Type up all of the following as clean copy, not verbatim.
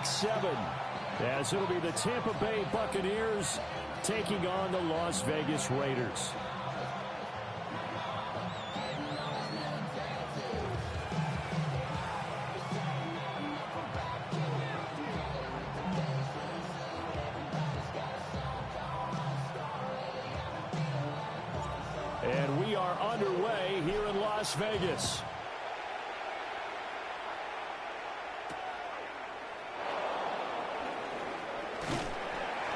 7, as it'll be the Tampa Bay Buccaneers taking on the Las Vegas Raiders. And we are underway here in Las Vegas.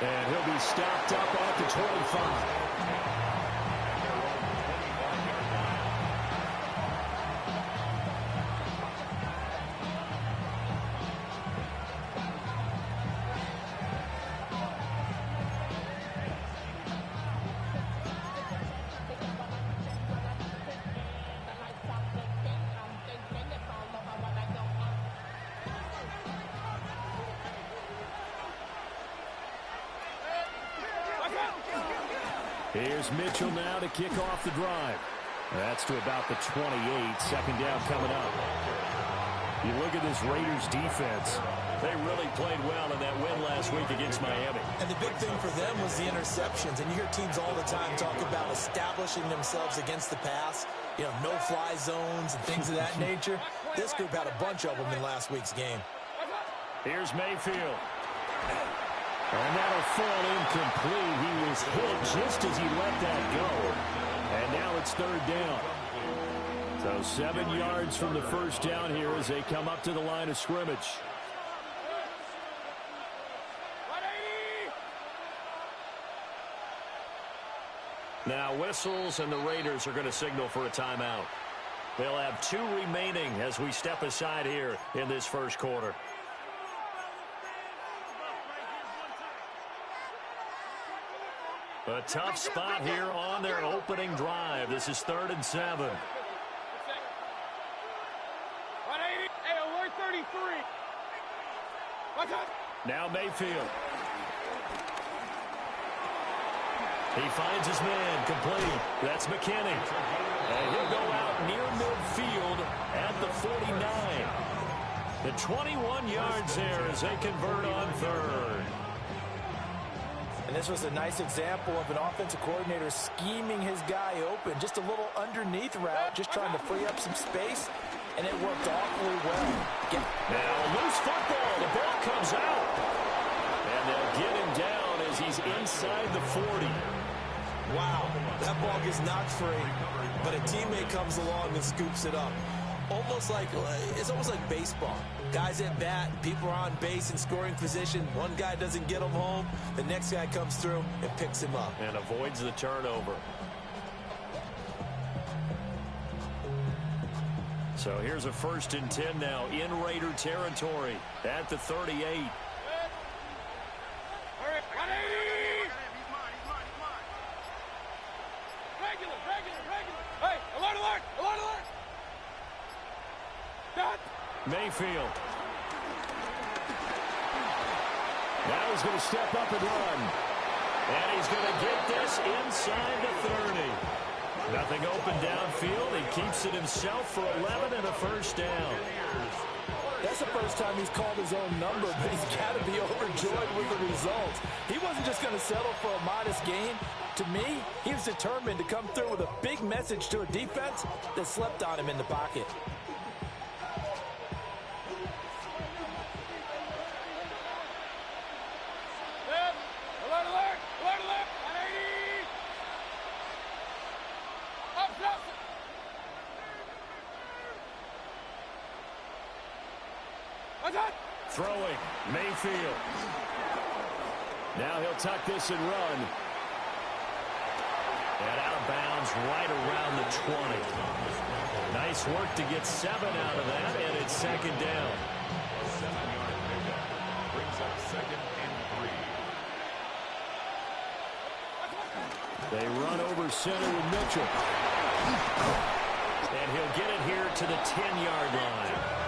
And he'll be stopped up at the 25. Here's Mitchell now to kick off the drive. That's to about the 28. Second down coming up. You look at this Raiders defense. They really played well in that win last week against Miami. And the big thing for them was the interceptions. And you hear teams all the time talk about establishing themselves against the pass. You know, no-fly zones and things of that nature. This group had a bunch of them in last week's game. Here's Mayfield. And that'll fall incomplete. He was hit just as he let that go. And now it's third down. So 7 yards from the first down here as they come up to the line of scrimmage. Now whistles and the Raiders are going to signal for a timeout. They'll have 2 remaining as we step aside here in this first quarter. A tough spot here on their opening drive. This is 3rd and 7. Now Mayfield. He finds his man complete. That's McKinney. And he'll go out near midfield at the 49. The 21 yards there as they convert on 3rd. And this was a nice example of an offensive coordinator scheming his guy open. Just a little underneath route, just trying to free up some space. And it worked awfully well. Now, loose football. The ball comes out. And they'll get him down as he's inside the 40. Wow, that ball gets knocked free, but a teammate comes along and scoops it up. It's almost like baseball. Guys at bat, people are on base in scoring position. One guy doesn't get him home. The next guy comes through and picks him up. And avoids the turnover. So here's a 1st and 10 now in Raider territory at the 38. Mayfield. Now he's going to step up and run. And he's going to get this inside the 30. Nothing open downfield. He keeps it himself for 11 and a first down. That's the first time he's called his own number, but he's got to be overjoyed with the results. He wasn't just going to settle for a modest gain. To me, he was determined to come through with a big message to a defense that slept on him in the pocket. Throwing, Mayfield. Now he'll tuck this and run. And out of bounds right around the 20. Nice work to get 7 out of that, and it's 2nd down. 7-yard pickup brings up 2nd and 3. They run over center with Mitchell. And he'll get it here to the 10-yard line.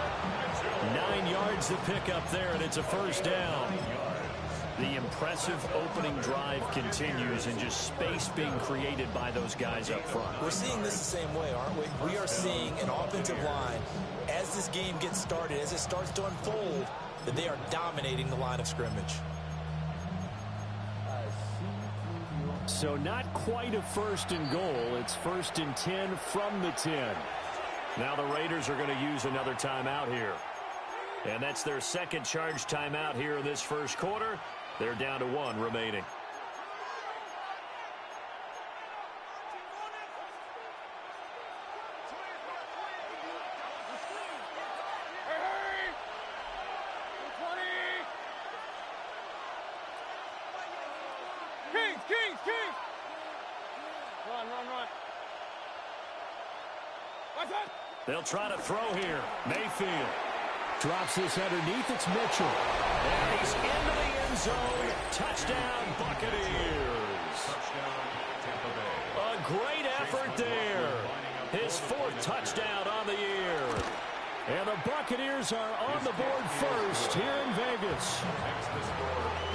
9 yards to pick up there, and it's a first down. The impressive opening drive continues, and just space being created by those guys up front. We're seeing this the same way, aren't we? We are seeing an offensive line, as this game gets started, as it starts to unfold, that they are dominating the line of scrimmage. So not quite a 1st and goal. It's 1st and 10 from the 10. Now the Raiders are going to use another timeout here. And that's their second charge timeout here in this first quarter. They're down to 1 remaining. Kings! Run. What's that? They'll try to throw here. Mayfield drops this underneath. It's Mitchell. And he's into the end zone. Touchdown, Buccaneers. Touchdown, Tampa Bay. A great effort there. His 4th touchdown on the year. And the Buccaneers are on the board first here in Vegas.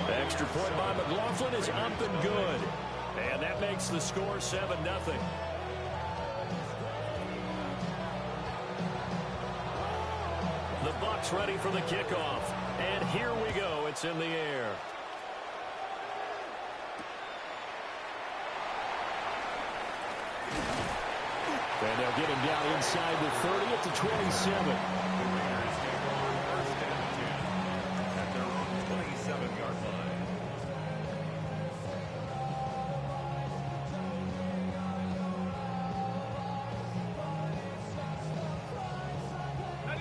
The extra point by McLaughlin is up and good. And that makes the score 7-0. The Bucs ready for the kickoff. And here we go. It's in the air. And they'll get him down inside the 30 at the 27. At their own 27-yard line.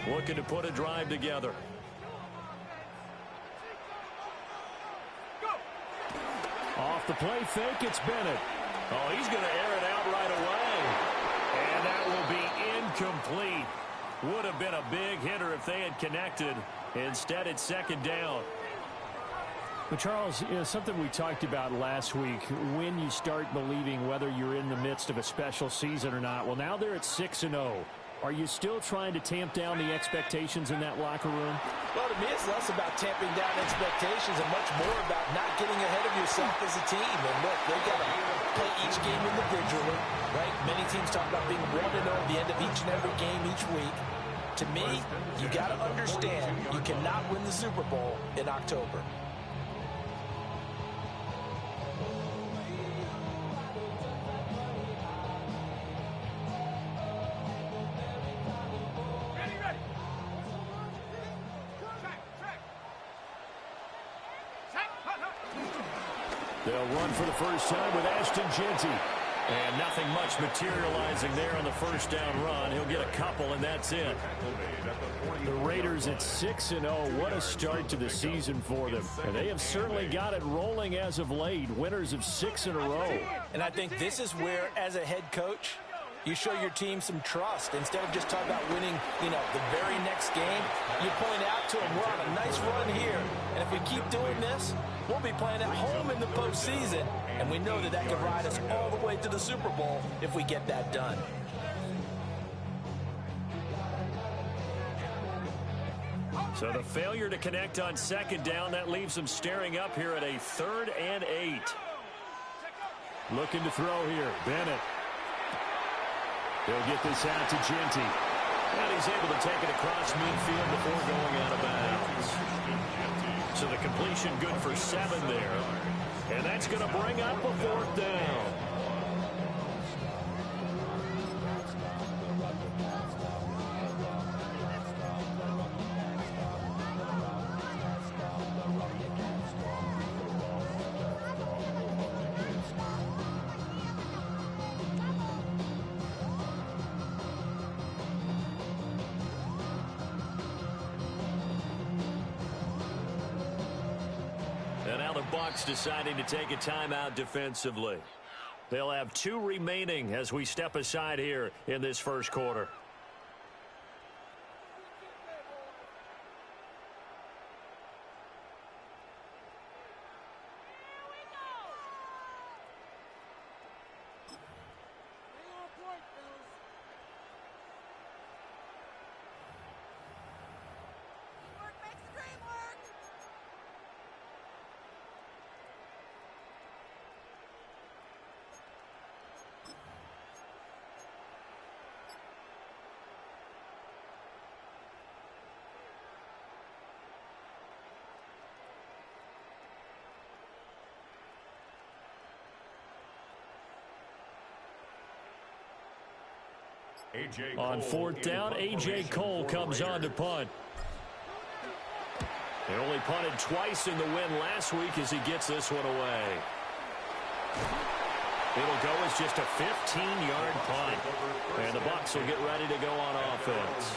Looking to put a drive together. Off the play fake, it's Bennett. Oh, he's going to air it out right away. And that will be incomplete. Would have been a big hitter if they had connected. Instead, it's 2nd down. But Charles, something we talked about last week, when you start believing whether you're in the midst of a special season or not. Well, now they're at 6-0. Are you still trying to tamp down the expectations in that locker room? Well, to me, it's less about tamping down expectations and much more about not getting ahead of yourself as a team. And look, they got to play each game individually, right? Many teams talk about being 1-0 at the end of each and every game each week. To me, you got to understand you cannot win the Super Bowl in October. They'll run for the first time with Ashton Jeanty. And nothing much materializing there on the first down run. He'll get a couple, and that's it. The Raiders at 6-0. What a start to the season for them. And they have certainly got it rolling as of late. Winners of 6 in a row. And I think this is where, as a head coach, you show your team some trust. Instead of just talking about winning, the very next game, you point out to them, we're on a nice run here. And if we keep doing this, we'll be playing at home in the postseason. And we know that that could ride us all the way to the Super Bowl if we get that done. So the failure to connect on 2nd down, that leaves them staring up here at a 3rd and 8. Looking to throw here, Bennett. He'll get this out to Jeanty. And he's able to take it across midfield before going out of bounds. So the completion good for 7 there. And that's going to bring up a 4th down. And now the Bucs deciding to take a timeout defensively. They'll have 2 remaining as we step aside here in this first quarter. On fourth down, A.J. Cole comes on to punt. He only punted twice in the win last week as he gets this one away. It'll go as just a 15-yard punt. And the Bucs will get ready to go on offense.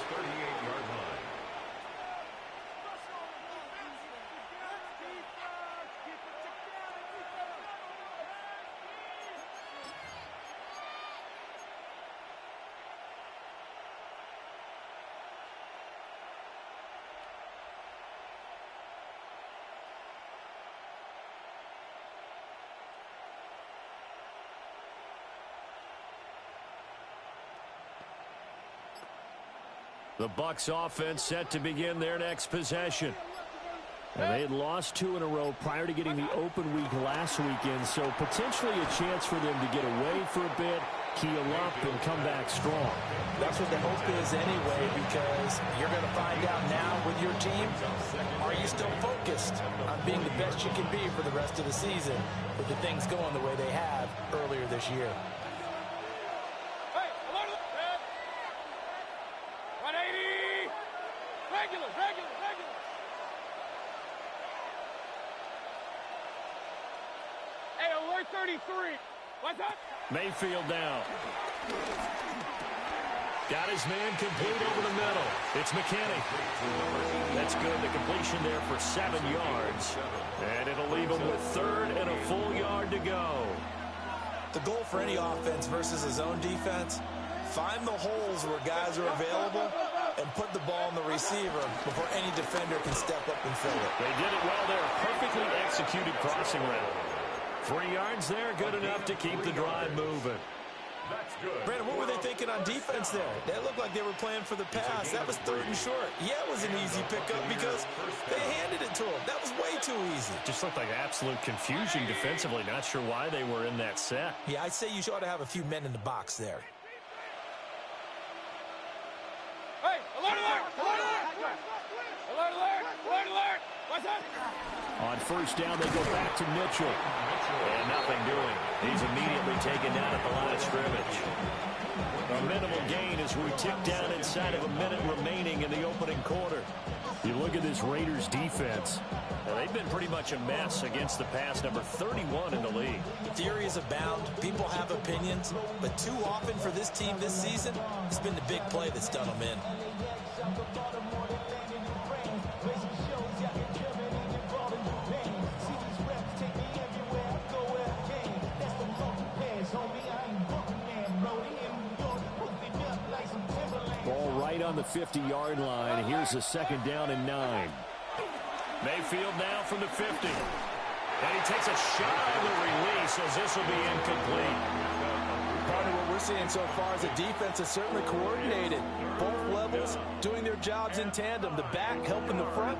The Bucs offense set to begin their next possession. And they had lost 2 in a row prior to getting the open week last weekend, so potentially a chance for them to get away for a bit, keel up, and come back strong. That's what the hope is anyway, because you're going to find out now with your team, are you still focused on being the best you can be for the rest of the season with the things going the way they have earlier this year? Mayfield down. Got his man complete over the middle. It's McKinney. That's good. The completion there for 7 yards. And it'll leave him with 3rd and a full yard to go. The goal for any offense versus a zone defense, find the holes where guys are available and put the ball in the receiver before any defender can step up and fill it. They did it well there. Perfectly executed crossing route. 3 yards there, good enough to keep the drive moving. That's good. Brandon, what were they thinking on defense there? That looked like they were playing for the pass. That was 3rd and short. Yeah, it was an easy pickup because they handed it to him. That was way too easy. Just looked like absolute confusion defensively. Not sure why they were in that set. Yeah, I'd say you ought to have a few men in the box there. Hey, alert, alert! Alert, alert! Alert, alert! Alert, alert! What's up? On first down, they go back to Mitchell. And nothing doing. He's immediately taken down at the line of scrimmage. A minimal gain as we tick down inside of a minute remaining in the opening quarter. You look at this Raiders defense. Now, they've been pretty much a mess against the pass, number 31 in the league. Theories abound. People have opinions. But too often for this team this season, it's been the big play that's done them in. Ball right on the 50-yard line. Here's a 2nd down and 9. Mayfield now from the 50. And he takes a shot on the release as this will be incomplete. Partner, what we're seeing so far is the defense is certainly coordinated. Both levels doing their jobs in tandem. The back helping the front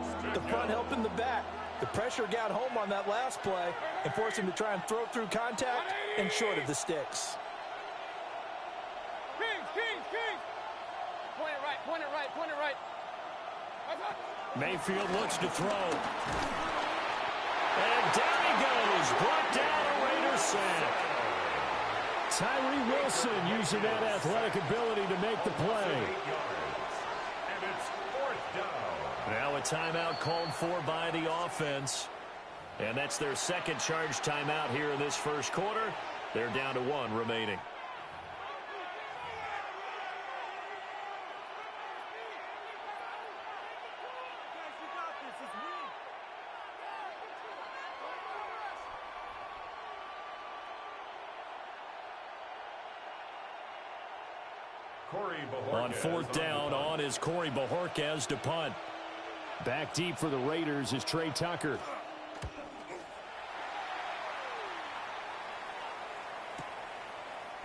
helping the back. The pressure got home on that last play and forced him to try and throw through contact and short of the sticks. King! Point it right, point it right, point it right. Mayfield looks to throw. And down he goes. Brought down a Raider sack. Tyree Wilson using that athletic ability to make the play. And it's 4th down. Now a timeout called for by the offense. And that's their 2nd charge timeout here in this first quarter. They're down to 1 remaining. On 4th down, on is Corey Bojorquez to punt. Back deep for the Raiders is Trey Tucker.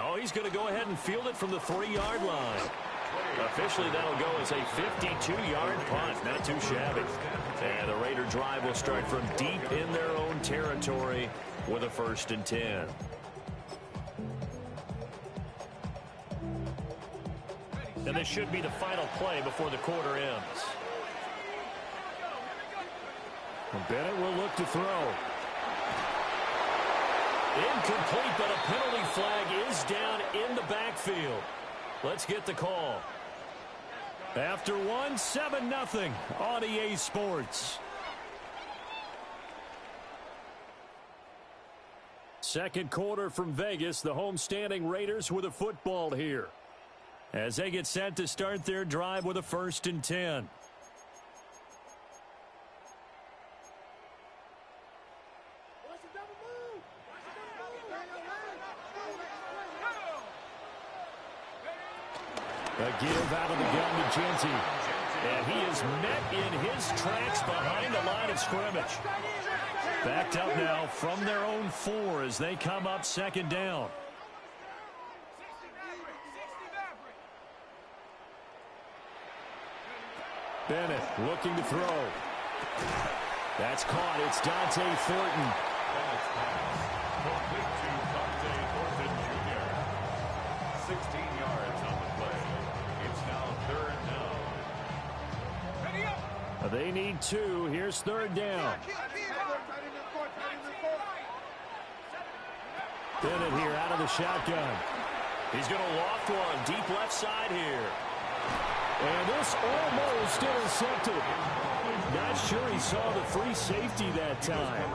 Oh, he's going to go ahead and field it from the 3-yard line. Officially, that'll go as a 52-yard punt. Not too shabby. And the Raider drive will start from deep in their own territory with a 1st and 10. And this should be the final play before the quarter ends. And Bennett will look to throw. Incomplete, but a penalty flag is down in the backfield. Let's get the call. After one, 7-0 on EA Sports. Second quarter from Vegas. The homestanding Raiders with a football here, as they get set to start their drive with a 1st and 10. A give out of the gun to Genty. And he is met in his tracks behind the line of scrimmage. Backed up now from their own 4 as they come up 2nd down. Bennett looking to throw. That's caught. It's Dante Thornton. Bennett's pass. Complete to Dante Thornton Jr. 16 yards on the play. It's now 3rd down. They need 2. Here's 3rd down. Bennett here out of the shotgun. He's going to loft one deep left side here. And this almost intercepted. Not sure he saw the free safety that time.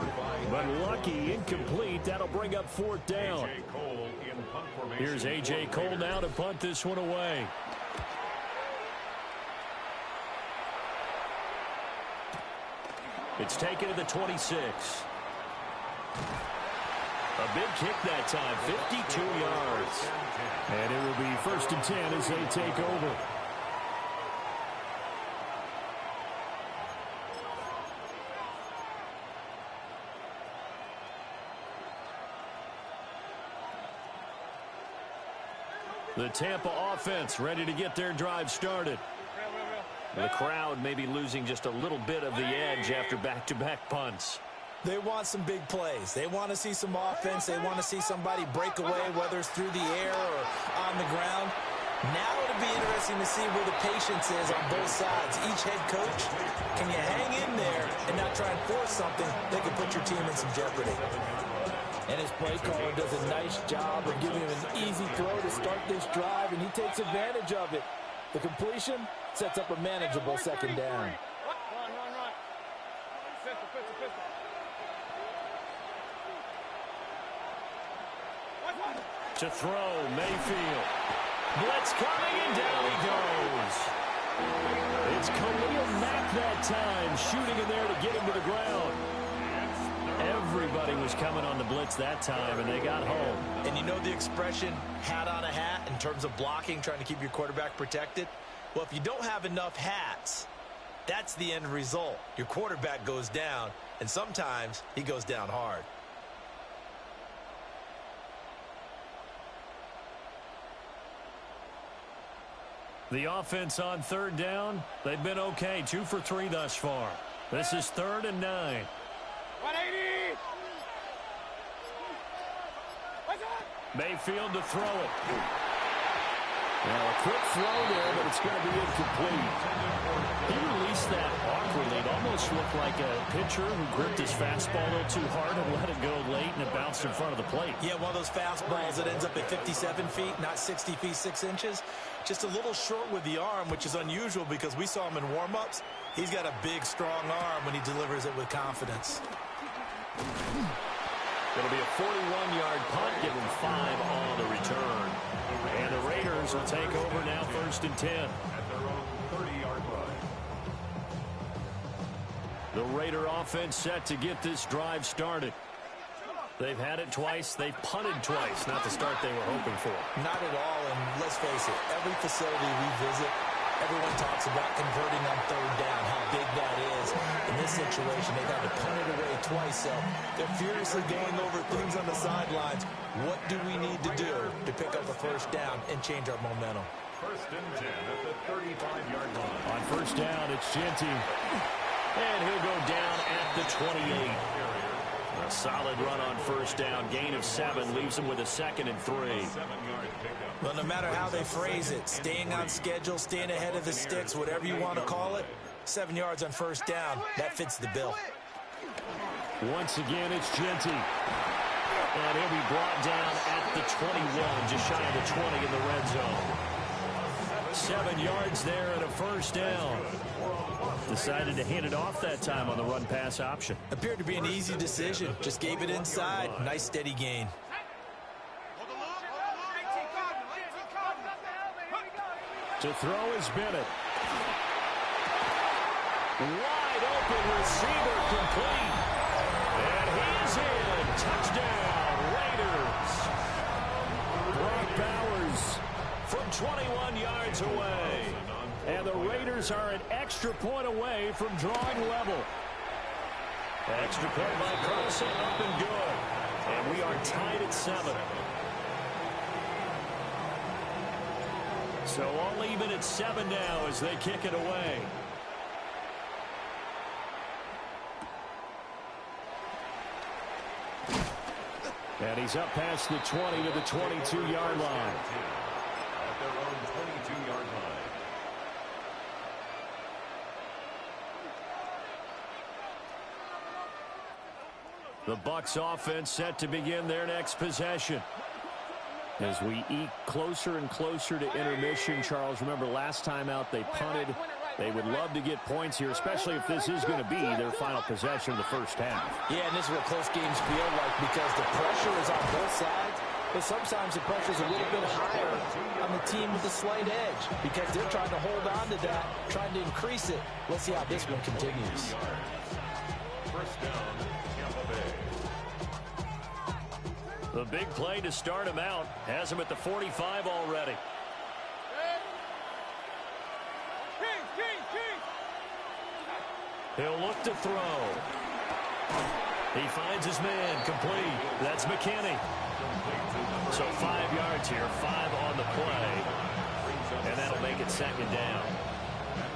But lucky, incomplete. That'll bring up 4th down. Here's A.J. Cole now to punt this one away. It's taken to the 26. A big kick that time, 52 yards. And it will be 1st and 10 as they take over. The Tampa offense ready to get their drive started. The crowd may be losing just a little bit of the edge after back-to-back punts. They want some big plays. They want to see some offense. They want to see somebody break away, whether it's through the air or on the ground. Now it'll be interesting to see where the patience is on both sides. Each head coach, can you hang in there and not try and force something that could put your team in some jeopardy? And his play caller does a nice job of giving him an easy throw to start this drive, and he takes advantage of it. The completion sets up a manageable 2nd down. Run. Pistol. To throw, Mayfield. Blitz coming, and down he goes. It's Khalil Mack that time, shooting in there to get him to the ground. Everybody was coming on the blitz that time, and they got home. And you know the expression, hat on a hat, in terms of blocking, trying to keep your quarterback protected? Well, if you don't have enough hats, that's the end result. Your quarterback goes down, and sometimes he goes down hard. The offense on 3rd down, they've been okay. 2 for 3 thus far. This is 3rd and 9. 180! Mayfield to throw it. Now a quick throw there, but it's going to be incomplete. He released that awkwardly. It almost looked like a pitcher who gripped his fastball a little too hard and let it go late, and it bounced in front of the plate. Yeah, one of those fastballs that ends up at 57 feet, not 60 feet 6 inches. Just a little short with the arm, which is unusual because we saw him in warm-ups. He's got a big, strong arm when he delivers it with confidence. It'll be a 41-yard punt, give him 5 on the return. And the Raiders will take over now, 1st and 10. At their own 30-yard line. The Raider offense set to get this drive started. They've had it twice. They've punted twice. Not the start they were hoping for. Not at all, and let's face it, every facility we visit, everyone talks about converting on 3rd down, how big that is. In this situation, they've had to punt it away twice, so they're furiously going over things on the sidelines. What do we need to do to pick up a 1st down and change our momentum? 1st and 10 at the 35-yard line. On 1st down, it's Genty. And he'll go down at the 28. A solid run on 1st down. Gain of 7 leaves him with a 2nd and 3. 7-yard pickup. Well, no matter how they phrase it, staying on schedule, staying ahead of the sticks, whatever you want to call it, 7 yards on 1st down, that fits the bill. Once again, it's Genty. And he'll be brought down at the 21, just shy of the 20 in the red zone. 7 yards there and a first down. Decided to hand it off that time on the run-pass option. Appeared to be an easy decision. Just gave it inside. Nice steady gain. To throw is Bennett. Wide open receiver complete. And he's in. Touchdown, Raiders. Brock Bowers from 21 yards away. And the Raiders are an extra point away from drawing level. Extra point by Carlson, up and good. And we are tied at 7. So all even at 7 now as they kick it away. And he's up past the 20 to the 22-yard line. At their own 22-yard line. The Bucs offense set to begin their next possession. As we eke closer and closer to intermission, Charles, remember last time out they punted. They would love to get points here, especially if this is going to be their final possession of the first half. Yeah, and this is what close games feel like because the pressure is on both sides, but sometimes the pressure is a little bit higher on the team with a slight edge because they're trying to hold on to that, trying to increase it. Let's see how this one continues. First down, Tampa Bay. The big play to start him out has him at the 45 already. He'll look to throw. He finds his man complete. That's McKinney. So 5 yards here, 5 on the play. And that'll make it second down.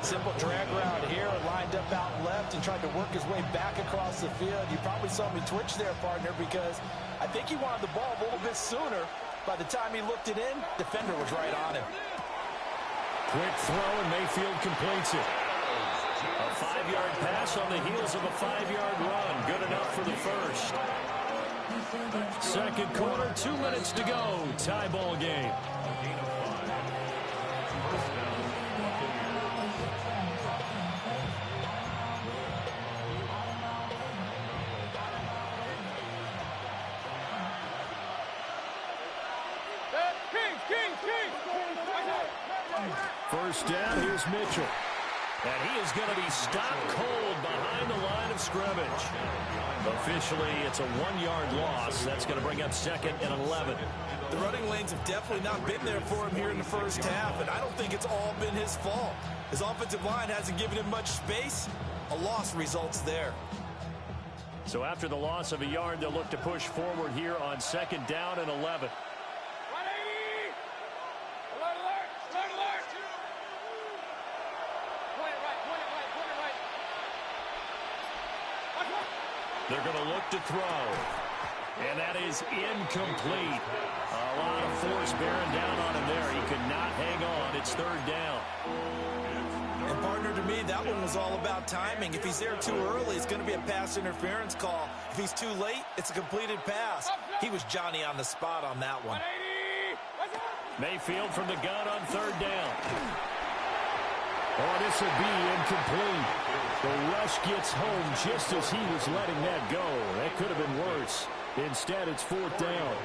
Simple drag route here, lined up out left and tried to work his way back across the field. You probably saw me twitch there, partner, because I think he wanted the ball a little bit sooner. By the time he looked it in, defender was right on him. Quick throw, and Mayfield completes it. A 5-yard pass on the heels of a 5-yard run. Good enough for the first. Second quarter, 2 minutes to go. Tie ball game. First down, here's Mitchell. And he is going to be stopped cold behind the line of scrimmage. Officially, it's a 1-yard loss. That's going to bring up second and 11. The running lanes have definitely not been there for him here in the first half, and I don't think it's all been his fault. His offensive line hasn't given him much space. A loss results there. So after the loss of a yard, they'll look to push forward here on second down and 11. They're going to look to throw. And that is incomplete. A lot of force bearing down on him there. He could not hang on. It's third down. And partner, to me, that one was all about timing. If he's there too early, it's going to be a pass interference call. If he's too late, it's a completed pass. He was Johnny on the spot on that one. Mayfield from the gun on third down. Oh, this will be incomplete. The rush gets home just as he was letting that go. That could have been worse. Instead, it's fourth down.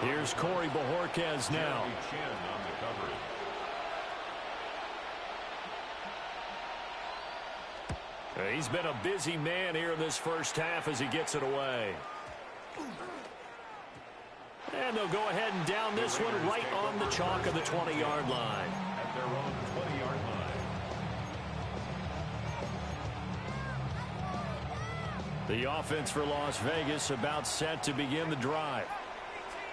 Here's Corey Bojorquez now. He's been a busy man here in this first half as he gets it away. And they'll go ahead and down this one right on the chalk of the 20-yard line. At their own 20-yard line. The offense for Las Vegas about set to begin the drive.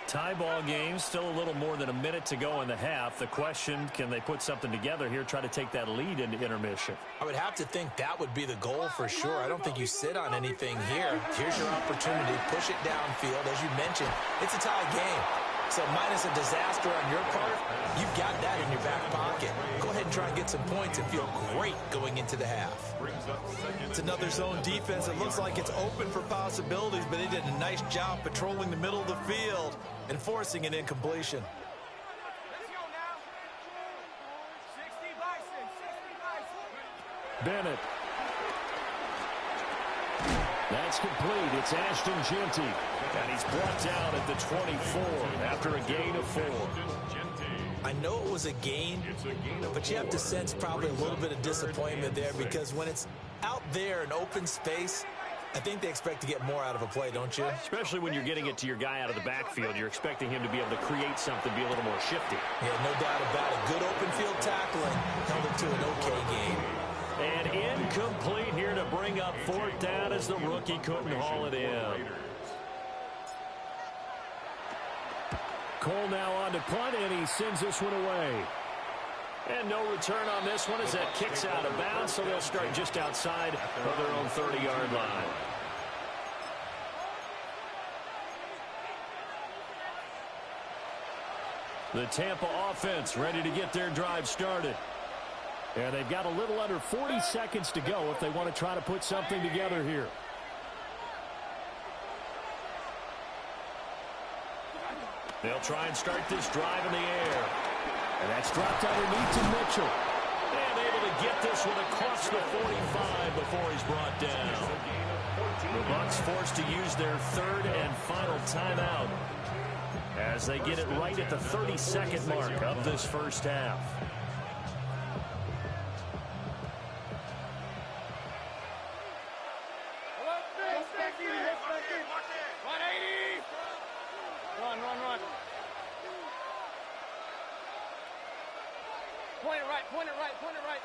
Tie ball game, still a little more than a minute to go in the half. The question, can they put something together here, try to take that lead into intermission? I would have to think that would be the goal for sure. I don't think you sit on anything here. Here's your opportunity. Push it downfield. As you mentioned, it's a tie game. So minus a disaster on your part, you've got that in your back pocket. Go ahead and try and get some points and feel great going into the half. It's another zone defense. It looks like it's open for possibilities, but they did a nice job patrolling the middle of the field and forcing an incompletion. Bennett. That's complete. It's Ashton Genty. And he's brought down at the 24 after a gain of 4. I know it was a gain, but you have to sense probably a little bit of disappointment there because when it's out there in open space, I think they expect to get more out of a play, don't you? Especially when you're getting it to your guy out of the backfield. You're expecting him to be able to create something, be a little more shifty. Yeah, no doubt about it. Good open field tackling held it to an okay game. And incomplete here to bring up 4th down as the rookie couldn't haul it in. Cole now on to punt, and he sends this one away. And no return on this one as that kicks out of bounds, so they'll start just outside of their own 30-yard line. The Tampa offense ready to get their drive started. And they've got a little under 40 seconds to go if they want to try to put something together here. They'll try and start this drive in the air. And that's dropped underneath to Mitchell. And able to get this one across the 45 before he's brought down. The Bucs forced to use their 3rd and final timeout as they get it right at the 32nd mark of this first half. Run. Point it right.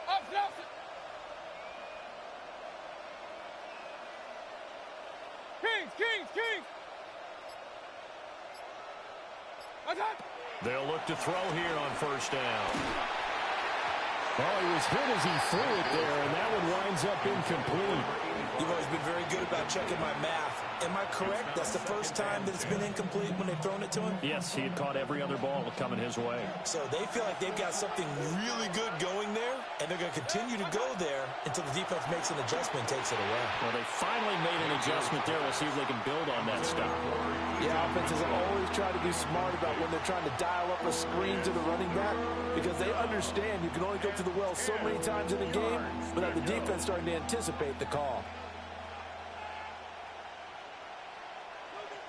Up, Nelson. Kings. They'll look to throw here on 1st down. Well, he was hit as he threw it there, and that one winds up incomplete. You've always been very good about checking my math. Am I correct? That's the first time that it's been incomplete when they've thrown it to him? Yes, he had caught every other ball coming his way. So they feel like they've got something really good going there, and they're going to continue to go there until the defense makes an adjustment and takes it away. Well, they finally made an adjustment there. We'll see if they can build on that stuff. Yeah, offenses always try to be smart about when they're trying to dial up a screen to the running back because they understand you can only go to the well so many times in a game without the defense starting to anticipate the call.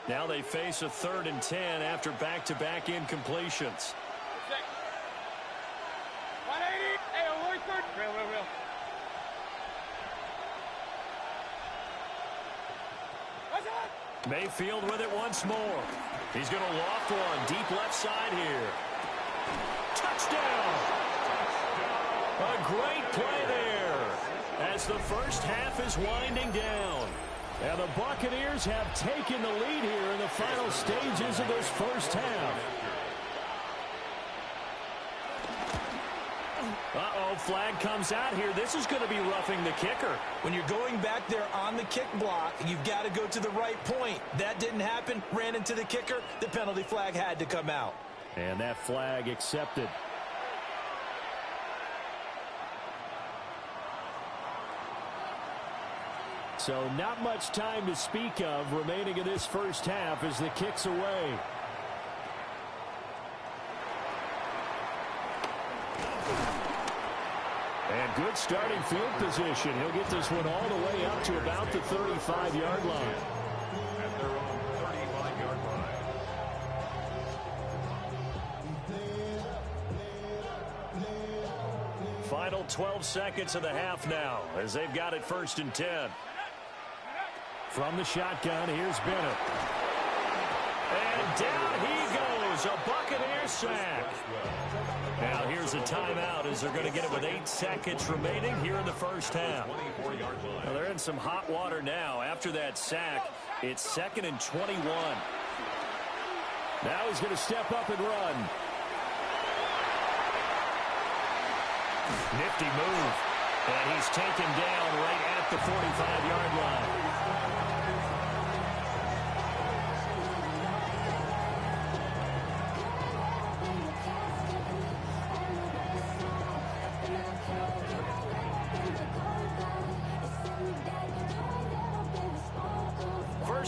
Now they face a 3rd and 10 after back-to-back incompletions. 180. Hey, alert 3rd. Real. Mayfield with it once more. He's going to loft one deep left side here. Touchdown! A great play there as the first half is winding down. And the Buccaneers have taken the lead here in the final stages of this first half. Uh-oh, flag comes out here. This is going to be roughing the kicker. When you're going back there on the kick block, you've got to go to the right point. That didn't happen. Ran into the kicker. The penalty flag had to come out. And that flag accepted. So not much time to speak of remaining in this first half as the kick's away. And good starting field position. He'll get this one all the way up to about the 35-yard line. At their own 35-yard line. Final 12 seconds of the half now as they've got it 1st and 10. From the shotgun, here's Bennett. And down he goes, a Buccaneer sack. Now here's a timeout as they're going to get it with 8 seconds remaining here in the first half. Well, they're in some hot water now. After that sack, it's 2nd and 21. Now he's going to step up and run. Nifty move. And he's taken down right at the 45-yard line.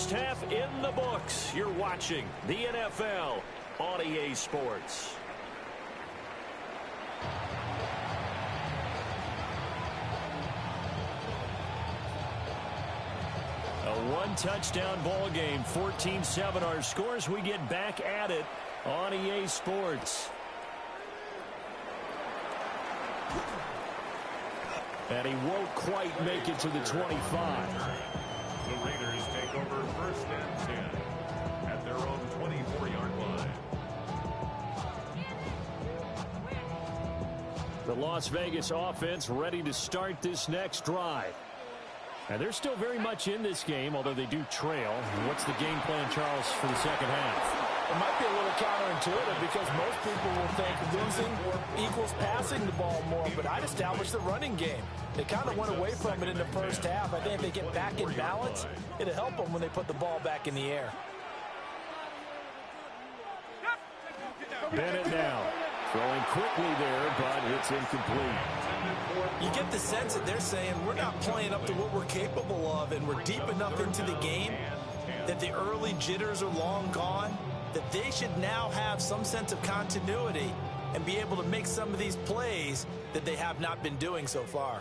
First half in the books. You're watching the NFL on EA Sports. A one-touchdown ball game, 14-7 our scores. We get back at it on EA Sports. And he won't quite make it to the 25. The Raiders take over first and 10 at their own 24-yard line. The Las Vegas offense ready to start this next drive. And they're still very much in this game, although they do trail. What's the game plan, Charles, for the second half? It might be a little counterintuitive because most people will think losing equals passing the ball more, but I'd establish the running game. They kind of went away from it in the first half. I think if they get back in balance, it'll help them when they put the ball back in the air. Bennett now throwing quickly there, but it's incomplete. You get the sense that they're saying we're not playing up to what we're capable of, and we're deep enough into the game that the early jitters are long gone, that they should now have some sense of continuity and be able to make some of these plays that they have not been doing so far.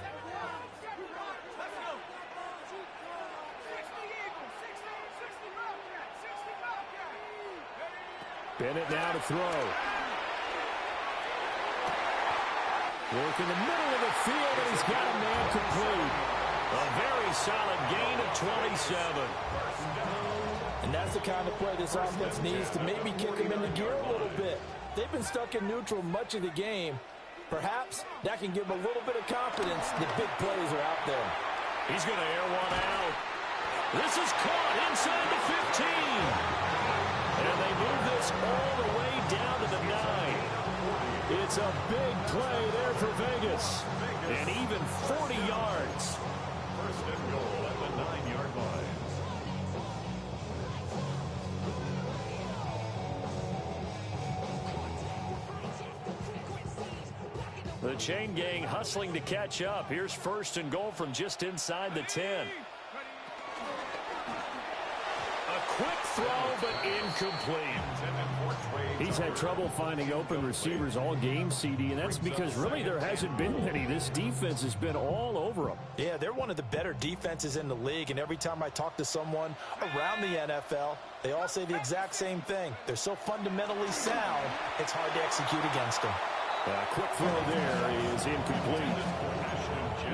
Bennett now to throw. Work in the middle of the field, and he's got a man complete. A very solid gain of 27. And that's the kind of play this offense needs to maybe kick them into gear a little bit. They've been stuck in neutral much of the game. Perhaps that can give them a little bit of confidence that big plays are out there. He's going to air one out. This is caught inside the 15. And they move this all the way down to the 9. It's a big play there for Vegas. And even 40 yards. First and goal at the 9-yard line. The chain gang hustling to catch up. Here's first and goal from just inside the 10. A quick throw, but incomplete. He's had trouble finding open receivers all game, CD, and that's because really there hasn't been many. This defense has been all over them. Yeah, they're one of the better defenses in the league, and every time I talk to someone around the NFL, they all say the exact same thing. They're so fundamentally sound, it's hard to execute against them. A quick throw there is incomplete.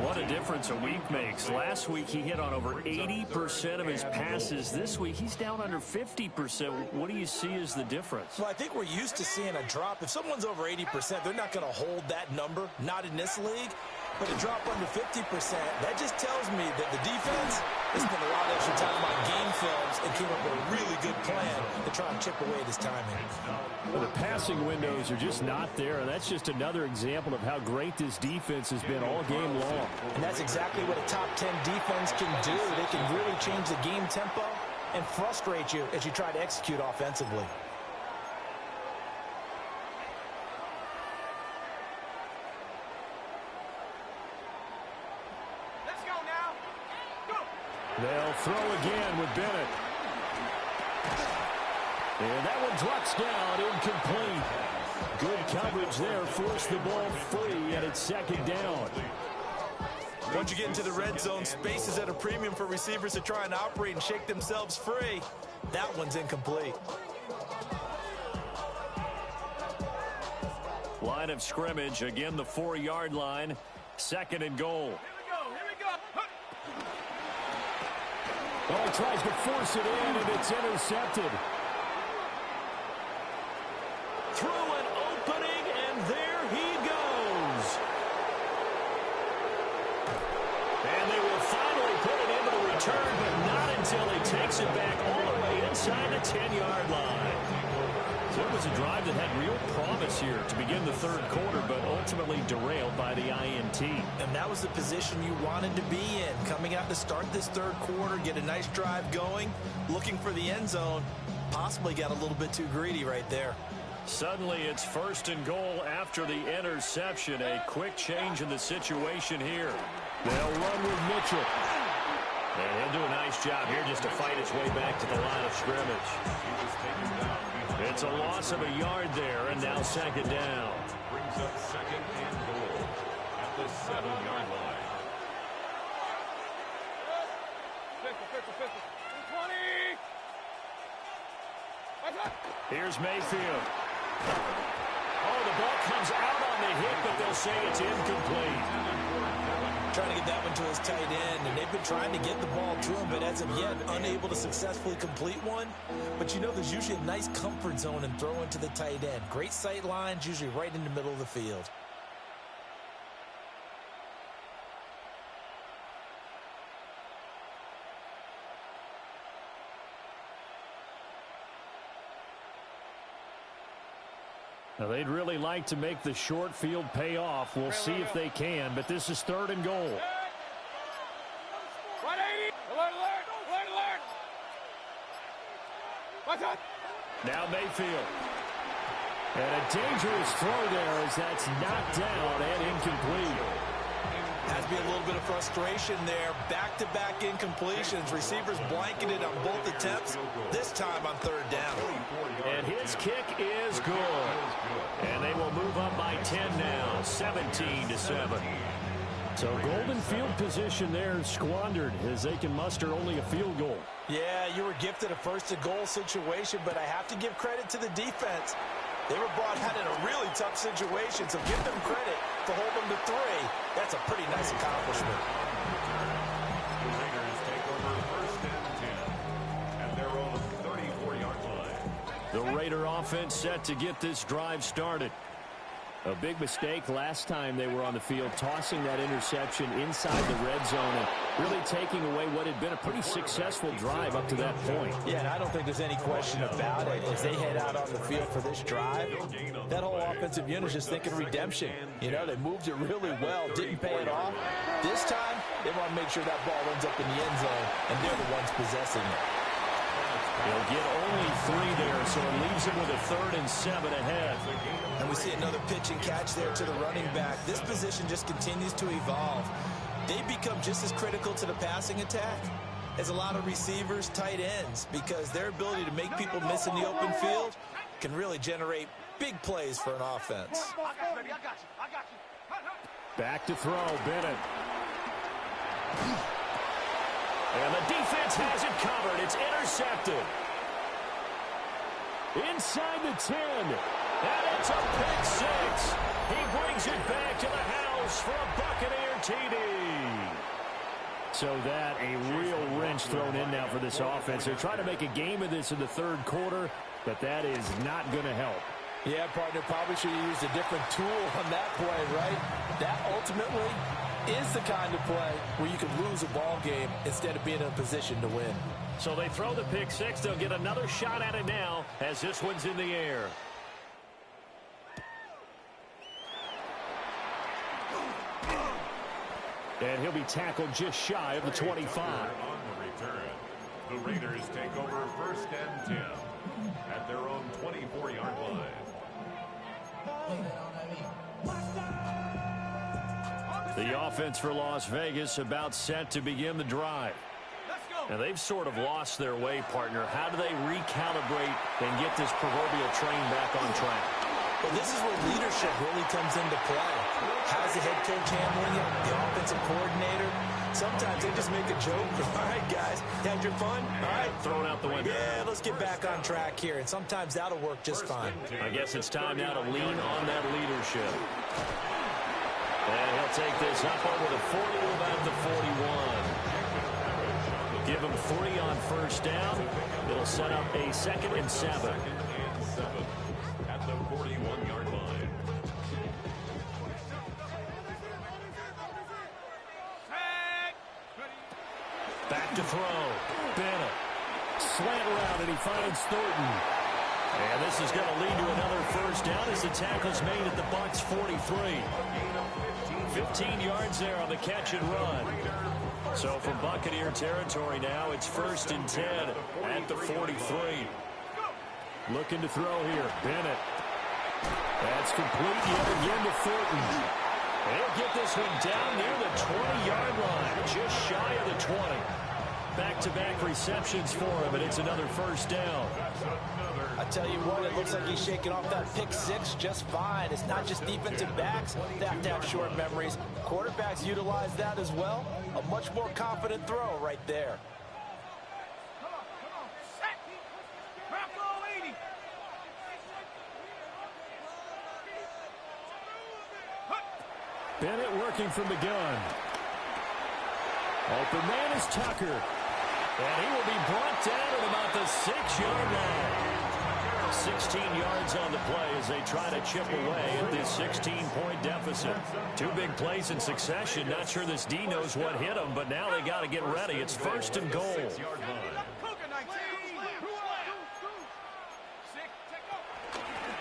What a difference a week makes. Last week he hit on over 80% of his passes. This week he's down under 50%. What do you see as the difference? Well, I think we're used to seeing a drop. If someone's over 80%, they're not going to hold that number, not in this league. But to drop under 50%, that just tells me that the defense has spent a lot of extra time on game films and came up with a really good plan to try and chip away at his timing. Well, the passing windows are just not there, and that's just another example of how great this defense has been all game long. And that's exactly what a top 10 defense can do. They can really change the game tempo and frustrate you as you try to execute offensively. They'll throw again with Bennett. And that one drops down, incomplete. Good coverage there, forced the ball free, and it's second down. Once you get into the red zone, space is at a premium for receivers to try and operate and shake themselves free. That one's incomplete. Line of scrimmage, again the 4-yard line, second and goal. Oh, he tries to force it in, and it's intercepted. Through an opening, and there he goes. And they will finally put it into the return, but not until he takes it back all the way inside the 10-yard line. So it was a drive that had real promise here to begin the third quarter, but ultimately derailed by the INT. And that was the position you wanted to be in. Coming out to start this third quarter, get a nice drive going, looking for the end zone. Possibly got a little bit too greedy right there. Suddenly it's first and goal after the interception. A quick change in the situation here. They'll run with Mitchell. And he'll do a nice job here just to fight his way back to the line of scrimmage. It's a loss of a yard there, and now second down. Brings up second and goal at the 7-yard line. 20. Here's Mayfield. Oh, the ball comes out on the hit, but they'll say it's incomplete. Trying to get that one to his tight end, and they've been trying to get the ball to him, but as of yet, unable to successfully complete one. But you know, there's usually a nice comfort zone in throwing to the tight end. Great sight lines, usually right in the middle of the field. Now, they'd really like to make the short field pay off. We'll see if they can, but this is third and goal. 180. Alert, alert, alert, alert. What's up? Now Mayfield. And a dangerous throw there as that's knocked down and incomplete. Has to be a little bit of frustration there. Back-to-back incompletions. Receivers blanketed on both attempts, this time on third down. And his kick is good. And they will move up by 10 now, 17-7. So golden field position there squandered as they can muster only a field goal. Yeah, you were gifted a first-and-goal situation, but I have to give credit to the defense. They were brought out in a really tough situation, so give them credit to hold them to 3. That's a pretty nice accomplishment. The Raiders take over first and 10 at their own 34-yard line. The Raider offense set to get this drive started. A big mistake last time they were on the field, tossing that interception inside the red zone and really taking away what had been a pretty successful drive up to that point. Yeah, and I don't think there's any question about it. As they head out on the field for this drive, that whole offensive unit is just thinking redemption. You know, they moved it really well, didn't pay it off. This time, they want to make sure that ball ends up in the end zone, and they're the ones possessing it. They'll get only 3 there, so it leaves them with a 3rd and 7 ahead. And we see another pitch and catch there to the running back. This position just continues to evolve. They become just as critical to the passing attack as a lot of receivers, tight ends, because their ability to make people miss in the open field can really generate big plays for an offense. Back to throw, Bennett. And the defense has it covered. It's intercepted. Inside the 10. And it's a pick 6. He brings it back to the house for a Buccaneer TD. So that a real wrench thrown in now for this offense. They're trying to make a game of this in the third quarter, but that is not going to help. Yeah, partner, probably should have used a different tool on that play, right? That ultimately is the kind of play where you can lose a ball game instead of being in a position to win. So they throw the pick 6. They'll get another shot at it now as this one's in the air. And he'll be tackled just shy of the 25. On the return, the Raiders take over first and 10 at their own 24-yard line. The offense for Las Vegas about set to begin the drive. Now, they've sort of lost their way, partner. How do they recalibrate and get this proverbial train back on track? Well, this is where leadership really comes into play. How's the head coach handling it? The offensive coordinator? Sometimes they just make a joke. All right, guys, had your fun? All right. Thrown out the window. Yeah, let's get back on track here. And sometimes that'll work just fine. I guess it's time now to lean on that leadership. And he'll take this up over the 40 to about the 41. Give him 3 on first down. It'll set up a 2nd and 7. At the 41-yard line. Back to throw. Bennett. Slant around, and he finds Thornton. And this is going to lead to another first down as the tackle's made at the Bucs 43. 15 yards there on the catch and run. So from Buccaneer territory now, it's 1st and 10 at the 43. Looking to throw here. Bennett. That's complete yet again to Thornton. He'll get this one down near the 20-yard line, just shy of the 20. back-to-back receptions for him, and it's another first down. I tell you what, it looks like he's shaking off that pick six just fine. It's not just defensive backs. They have to have short memories. Quarterbacks utilize that as well. A much more confident throw right there. Bennett working from the gun. Open man is Tucker. And he will be brought down at about the 6-yard line. 16 yards on the play as they try to chip away at this 16-point deficit. Two big plays in succession. Not sure this D knows what hit them, but now they got to get ready. It's first and goal.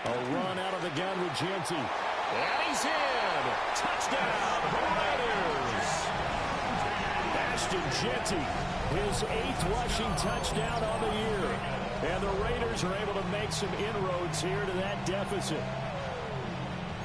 A run out of the gun with Genty. And he's in. Touchdown, Raiders. Ashton Genty, his 8th rushing touchdown on the year. And the Raiders are able to make some inroads here to that deficit.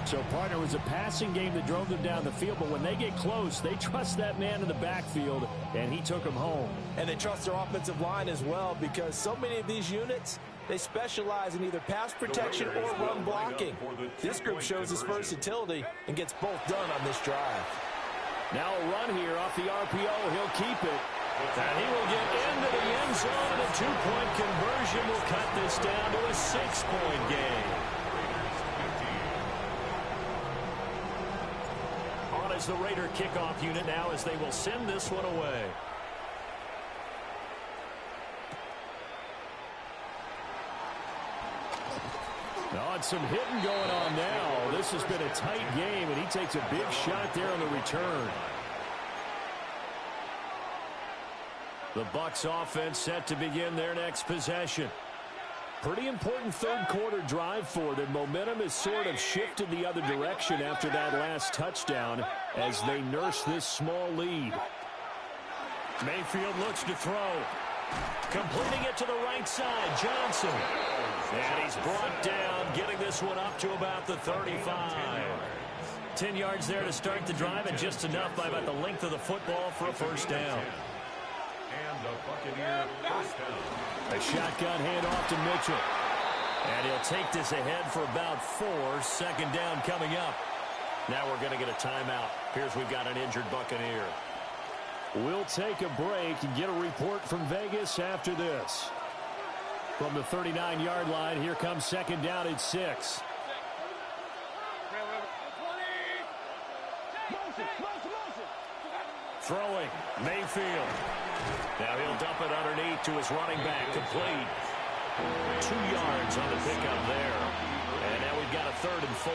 So, partner, it was a passing game that drove them down the field, but when they get close, they trust that man in the backfield, and he took them home. And they trust their offensive line as well, because so many of these units, they specialize in either pass protection or run blocking. This group shows its versatility and gets both done on this drive. Now a run here off the RPO. He'll keep it. And he will get into the end zone, and a 2-point conversion will cut this down to a 6-point game. On as the Raider kickoff unit now as they will send this one away. Oh, and some hitting going on now. This has been a tight game, and he takes a big shot there on the return. The Bucs offense set to begin their next possession. Pretty important third-quarter drive for them. Momentum has sort of shifted the other direction after that last touchdown as they nurse this small lead. Mayfield looks to throw. Completing it to the right side, Johnson. And he's brought down, getting this one up to about the 35. 10 yards there to start the drive, and just enough by about the length of the football for a first down. And the Buccaneer first down. A shotgun handoff to Mitchell. And he'll take this ahead for about 4. Second down coming up. Now we're going to get a timeout. Here's we've got an injured Buccaneer. We'll take a break and get a report from Vegas after this. From the 39-yard line, here comes second down at 6. Throwing, Mayfield. Now he'll dump it underneath to his running back, complete. 2 yards on the pickup there. And now we've got a 3rd and 4.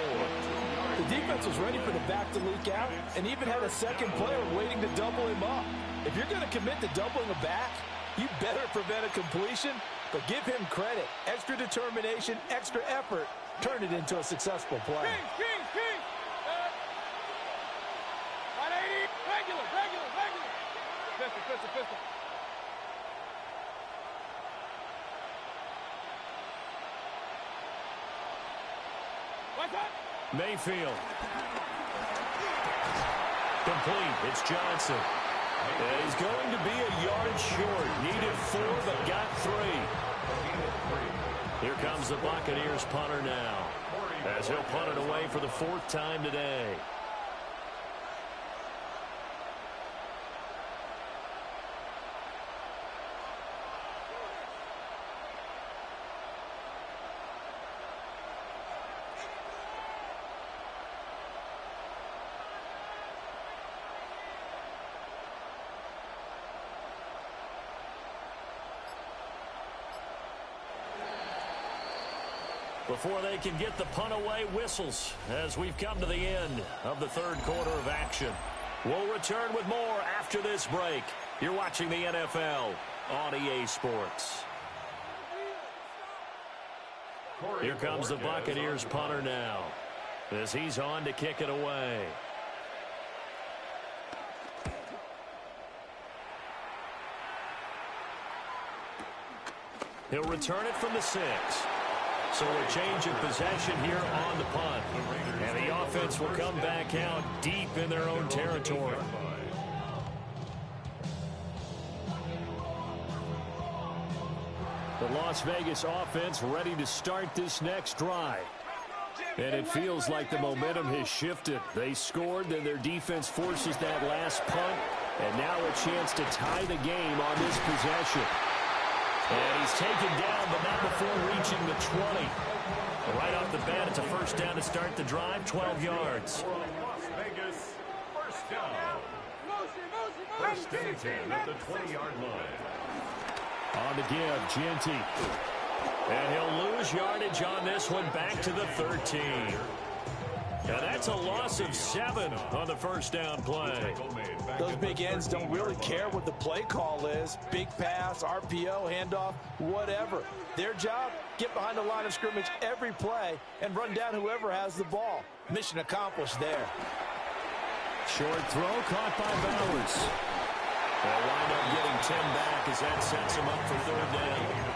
The defense was ready for the back to leak out and even had a second player waiting to double him up. If you're going to commit to doubling a back, you better prevent a completion, but give him credit. Extra determination, extra effort, turned it into a successful play. King. 180. Regular. Pistol. What's up? Mayfield. Complete. It's Johnson. And he's going to be a yard short. Needed 4, but got 3. Here comes the Buccaneers punter now, as he'll punt it away for the 4th time today. Before they can get the punt away, whistles as we've come to the end of the 3rd quarter of action. We'll return with more after this break. You're watching the NFL on EA Sports. Here comes the Buccaneers punter now as he's on to kick it away. He'll return it from the 6. So a change of possession here on the punt. And the offense will come back out deep in their own territory. The Las Vegas offense ready to start this next drive. And it feels like the momentum has shifted. They scored, then their defense forces that last punt, and now a chance to tie the game on this possession. And he's taken down, but not before reaching the 20. Right off the bat, it's a first down to start the drive, 12 yards. Las Vegas, first down. First and 10 at the 20-yard line. On the give, Genty. And he'll lose yardage on this one, back to the 13. Now that's a loss of 7 on the first down play. Those big ends don't really care what the play call is. Big pass, RPO, handoff, whatever. Their job, get behind the line of scrimmage every play and run down whoever has the ball. Mission accomplished there. Short throw caught by Bowers. They'll wind up getting 10 back as that sets him up for third down.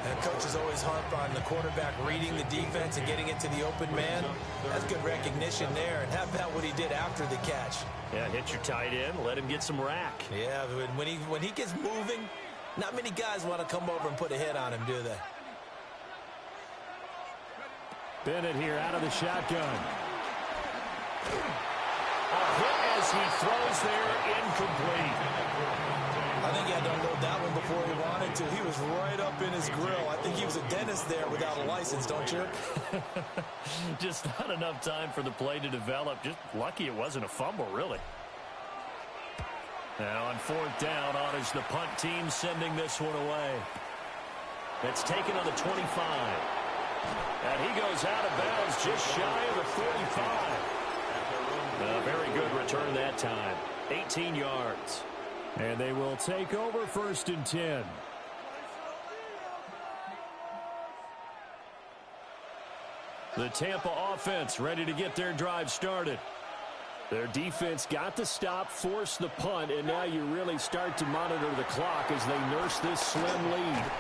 And coaches always harp on the quarterback reading the defense and getting it to the open man. That's good recognition there. And how about what he did after the catch? Yeah, hit your tight end, let him get some rack. Yeah, when he gets moving, not many guys want to come over and put a hit on him, do they? Bennett here out of the shotgun. A hit as he throws there, incomplete. I think he had to unload that one before he wanted to. He was right up in his grill. I think he was a dentist there without a license, don't you? Just not enough time for the play to develop. Just lucky it wasn't a fumble, really. Now on fourth down, on is the punt team sending this one away. It's taken on the 25. And he goes out of bounds just shy of the 45. A very good return that time. 18 yards. And they will take over first and 10. The Tampa offense ready to get their drive started. Their defense got the stop, forced the punt, and now you really start to monitor the clock as they nurse this slim lead.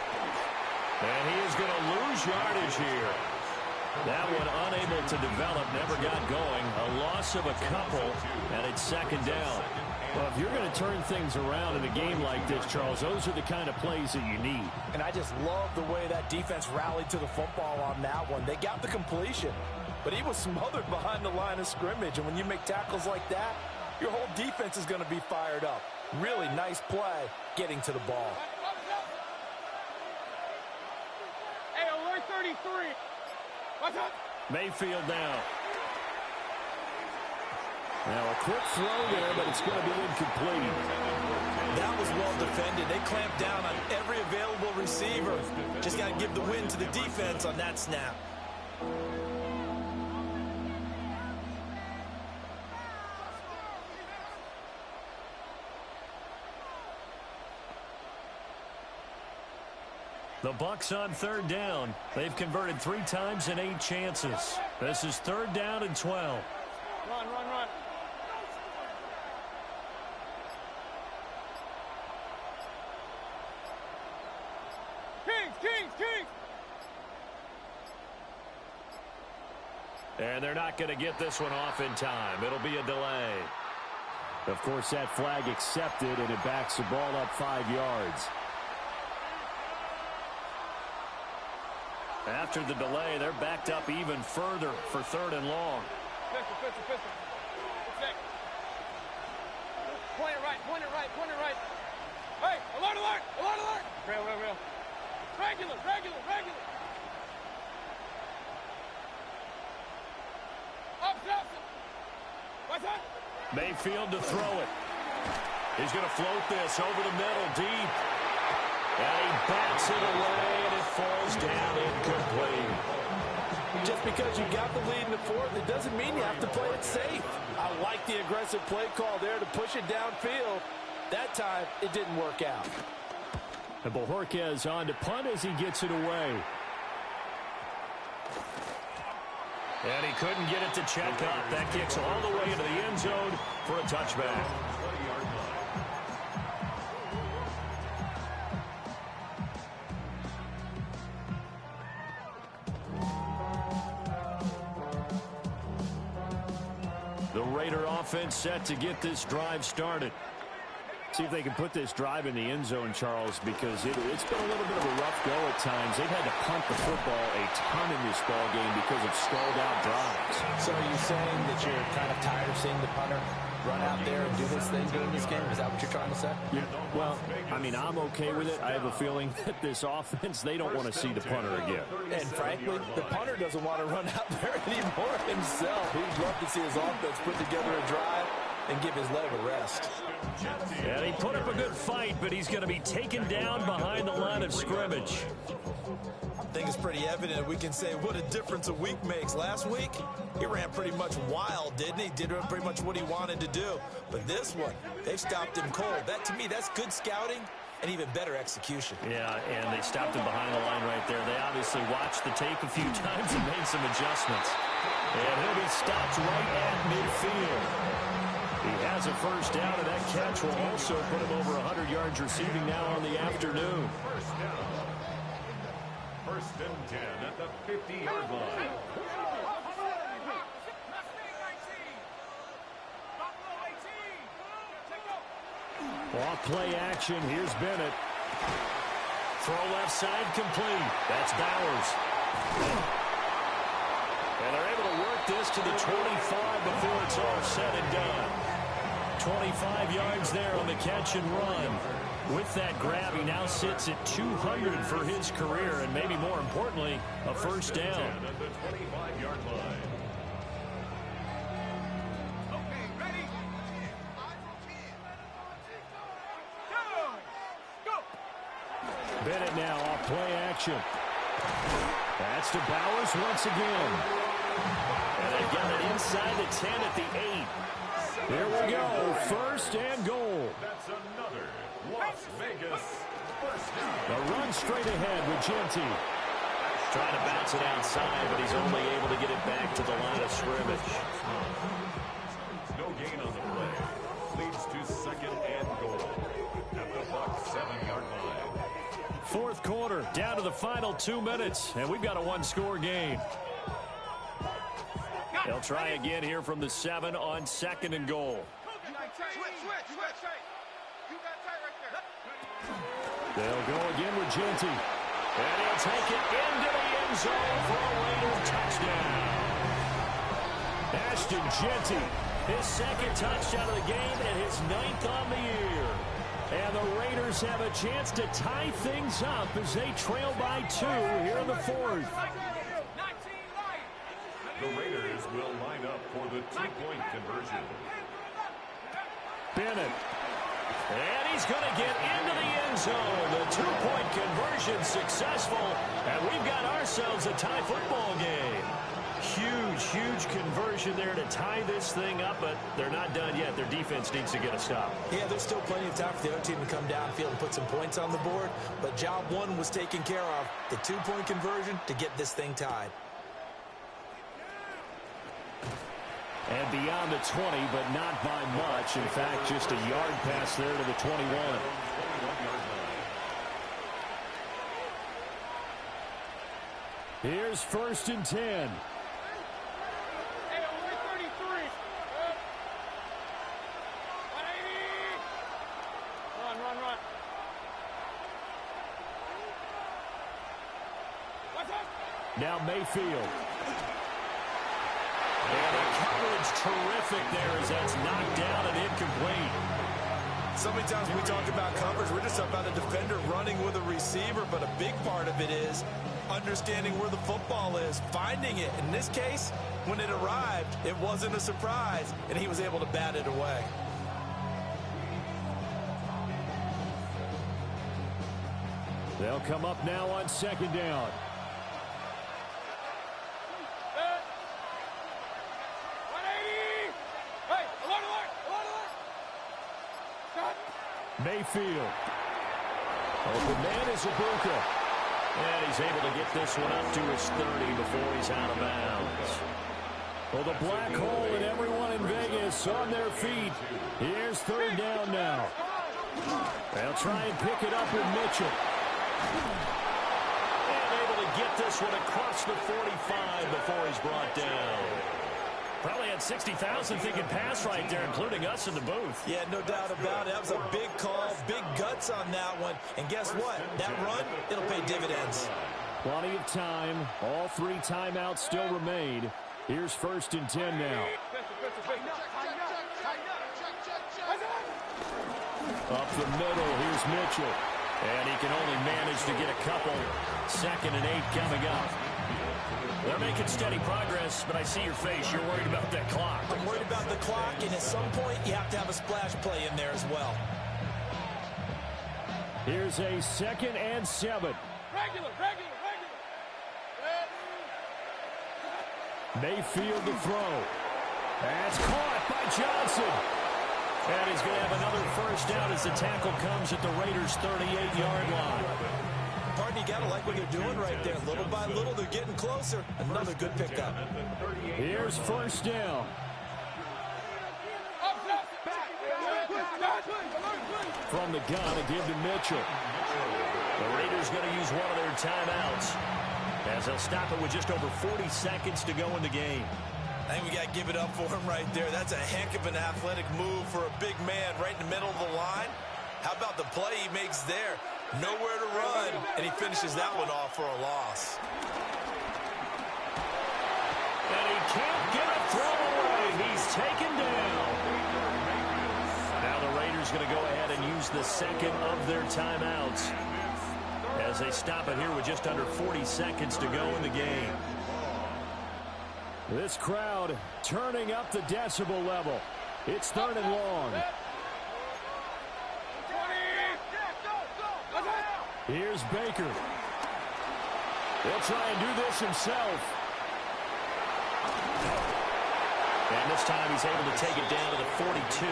And he is going to lose yardage here. That one unable to develop, never got going. A loss of a couple, and it's second down. Well, if you're going to turn things around in a game like this, Charles, those are the kind of plays that you need. And I just love the way that defense rallied to the football on that one. They got the completion, but he was smothered behind the line of scrimmage. And when you make tackles like that, your whole defense is going to be fired up. Really nice play getting to the ball. Hey, alert 33. What's up? Mayfield now. Now a quick throw there, but it's going to be incomplete. That was well defended. They clamped down on every available receiver. Just got to give the win to the defense on that snap. The Bucs on third down. They've converted 3 times in 8 chances. This is third down and 12. Run, run, run. Kings. And they're not going to get this one off in time. It'll be a delay. Of course, that flag accepted, and it backs the ball up 5 yards. After the delay, they're backed up even further for third and long. Pistol. What's next? Point it right. Hey, alert. Real. Regular. Up. What's up? Mayfield to throw it. He's going to float this over the middle deep. And he bats it away, and it falls down incomplete. Just because you got the lead in the fourth, it doesn't mean you have to play it safe. I like the aggressive play call there to push it downfield. That time, it didn't work out. And Bojorquez on to punt as he gets it away. And he couldn't get it to check up. That kicks all the way into the end zone for a touchback. The Raider offense set to get this drive started. See if they can put this drive in the end zone, Charles, because it's been a little bit of a rough go at times. They've had to punt the football a ton in this ball game because of stalled-out drives. So are you saying that you're kind of tired of seeing the punter run out there and do this thing during this game? Is that what you're trying to say? Yeah. Well, I mean, I'm okay with it. I have a feeling that this offense, they don't want to see the punter again. And frankly, the punter doesn't want to run out there anymore himself. He'd love to see his offense put together a drive and give his leg a rest. And he put up a good fight, but he's going to be taken down behind the line of scrimmage. I think it's pretty evident we can say what a difference a week makes. Last week, he ran pretty much wild, didn't he? Did pretty much what he wanted to do. But this one, they stopped him cold. That, to me, that's good scouting and even better execution. Yeah, and they stopped him behind the line right there. They obviously watched the tape a few times and made some adjustments. And he'll be stopped right at midfield. He has a first down, and that catch will also put him over 100 yards receiving now on the afternoon. First down. First and 10 at the 50-yard line. Off play action. Here's Bennett. Throw left side complete. That's Bowers. And they're able to work this to the 25 before it's all said and done. 25 yards there on the catch and run. With that grab, he now sits at 200 for his career, and maybe more importantly, a first down. At the 25-yard line. Okay, ready? Go! Bennett now off play action. That's to Bowers once again. And they've got it inside the 10 at the 8. Here we go, first and goal. That's another Las Vegas first down. A run straight ahead with Genty. Trying to bounce it outside, but he's only able to get it back to the line of scrimmage. No gain on the play. Leads to second and goal at the Bucs 7-yard line. Fourth quarter, down to the final 2 minutes, and we've got a one-score game. They'll try again here from the 7 on second and goal. They'll go again with Genty. And he'll take it into the end zone for a Raider touchdown. Ashton Genty, his second touchdown of the game and his 9th on the year. And the Raiders have a chance to tie things up as they trail by 2 here in the fourth. The Raiders will line up for the two-point conversion. Bennett. And he's going to get into the end zone. The two-point conversion successful. And we've got ourselves a tie football game. Huge, huge conversion there to tie this thing up, but they're not done yet. Their defense needs to get a stop. Yeah, there's still plenty of time for the other team to come downfield and put some points on the board. But job one was taken care of. The two-point conversion to get this thing tied. And beyond the 20, but not by much. In fact, just a yard pass there to the 21. Here's first and 10. Hey, only 33. 180. Run. What's up? Now Mayfield. And the coverage terrific there as that's knocked down and incomplete. So many times when we talk about coverage, we're just talking about a defender running with a receiver, but a big part of it is understanding where the football is, finding it. In this case, when it arrived, it wasn't a surprise, and he was able to bat it away. They'll come up now on second down. Mayfield. Open man is Ibuka. And he's able to get this one up to his 30 before he's out of bounds. Well, the black hole and everyone in Vegas on their feet. Here's third down now. They'll try and pick it up with Mitchell. And able to get this one across the 45 before he's brought down. Probably had about 60,000 thinking pass right there, including us in the booth. Yeah, no doubt about it. That was a big call, big guts on that one. And guess what? That run, it'll pay dividends. Plenty of time. All 3 timeouts still remain. Here's 1st and 10 now. Up the middle, here's Mitchell. And he can only manage to get a couple. 2nd and 8 coming up. They're making steady progress, but I see your face. You're worried about that clock. I'm worried about the clock, and at some point, you have to have a splash play in there as well. Here's a 2nd and 7. Regular. Mayfield to throw. That's caught by Johnson. And he's going to have another 1st down as the tackle comes at the Raiders' 38-yard line. Pardon, you got to like what they're doing right there. Little by little, they're getting closer. Another good pickup. Here's 1st down. From the gun, a give to Mitchell. The Raiders going to use one of their timeouts as they'll stop it with just over 40 seconds to go in the game. I think we got to give it up for him right there. That's a heck of an athletic move for a big man right in the middle of the line. How about the play he makes there? Nowhere to run, and he finishes that one off for a loss. And he can't get a throw away. He's taken down. Now the Raiders going to go ahead and use the 2nd of their timeouts as they stop it here with just under 40 seconds to go in the game. This crowd turning up the decibel level. It's 3rd and long. Here's Baker. He'll try and do this himself. And this time he's able to take it down to the 42.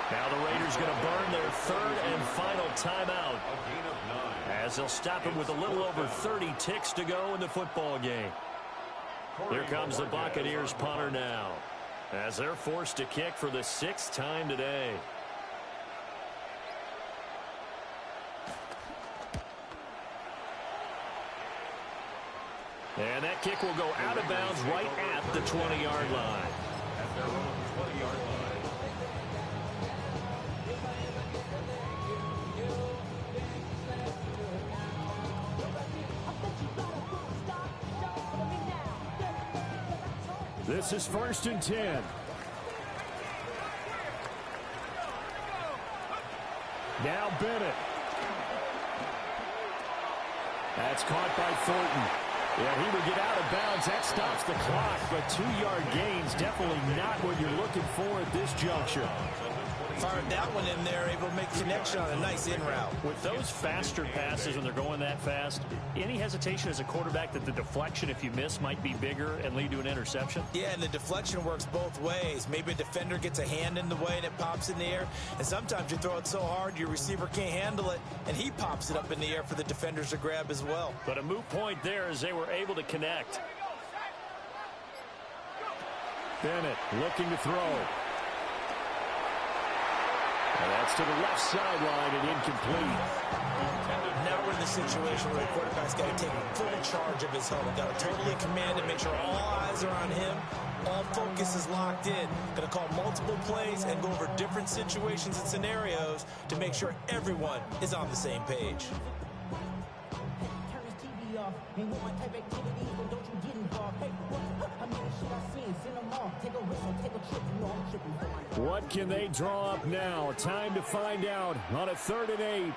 Now the Raiders going to burn their 3rd and final timeout as they'll stop it with a little over 30 ticks to go in the football game. Here comes the Buccaneers punter now as they're forced to kick for the 6th time today. And that kick will go out of bounds right at the 20-yard line. At their own 20-yard line. This is 1st and 10. Now Bennett. That's caught by Thornton. Yeah, he would get out of bounds. That stops the clock, but 2-yard gains definitely not what you're looking for at this juncture. Fired that one in there, able to make connection on a nice in route. With those faster passes when they're going that fast, any hesitation as a quarterback that the deflection, if you miss, might be bigger and lead to an interception? Yeah, and the deflection works both ways. Maybe a defender gets a hand in the way and it pops in the air. And sometimes you throw it so hard your receiver can't handle it, and he pops it up in the air for the defenders to grab as well. But a moot point there as they were able to connect. Bennett looking to throw. And that's to the left sideline and incomplete. Now we're in the situation where the quarterback's got to take full charge of his helmet. Got to totally command it, make sure all eyes are on him. All focus is locked in. Going to call multiple plays and go over different situations and scenarios to make sure everyone is on the same page. What can they draw up now? Time to find out on a 3rd and 8. And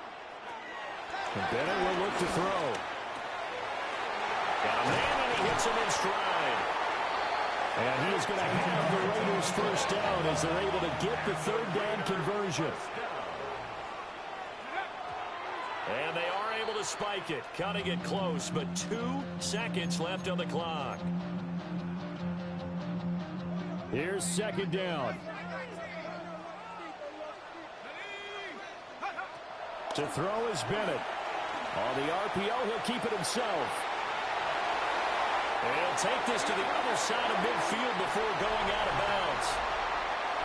Bennett will look to throw. Got a man and he hits him in stride. And he is going to have the Raiders 1st down as they're able to get the 3rd down conversion. And they are able to spike it, cutting it close, but 2 seconds left on the clock. Here's 2nd down. To throw is Bennett. On the RPO, he'll keep it himself. And he'll take this to the other side of midfield before going out of bounds.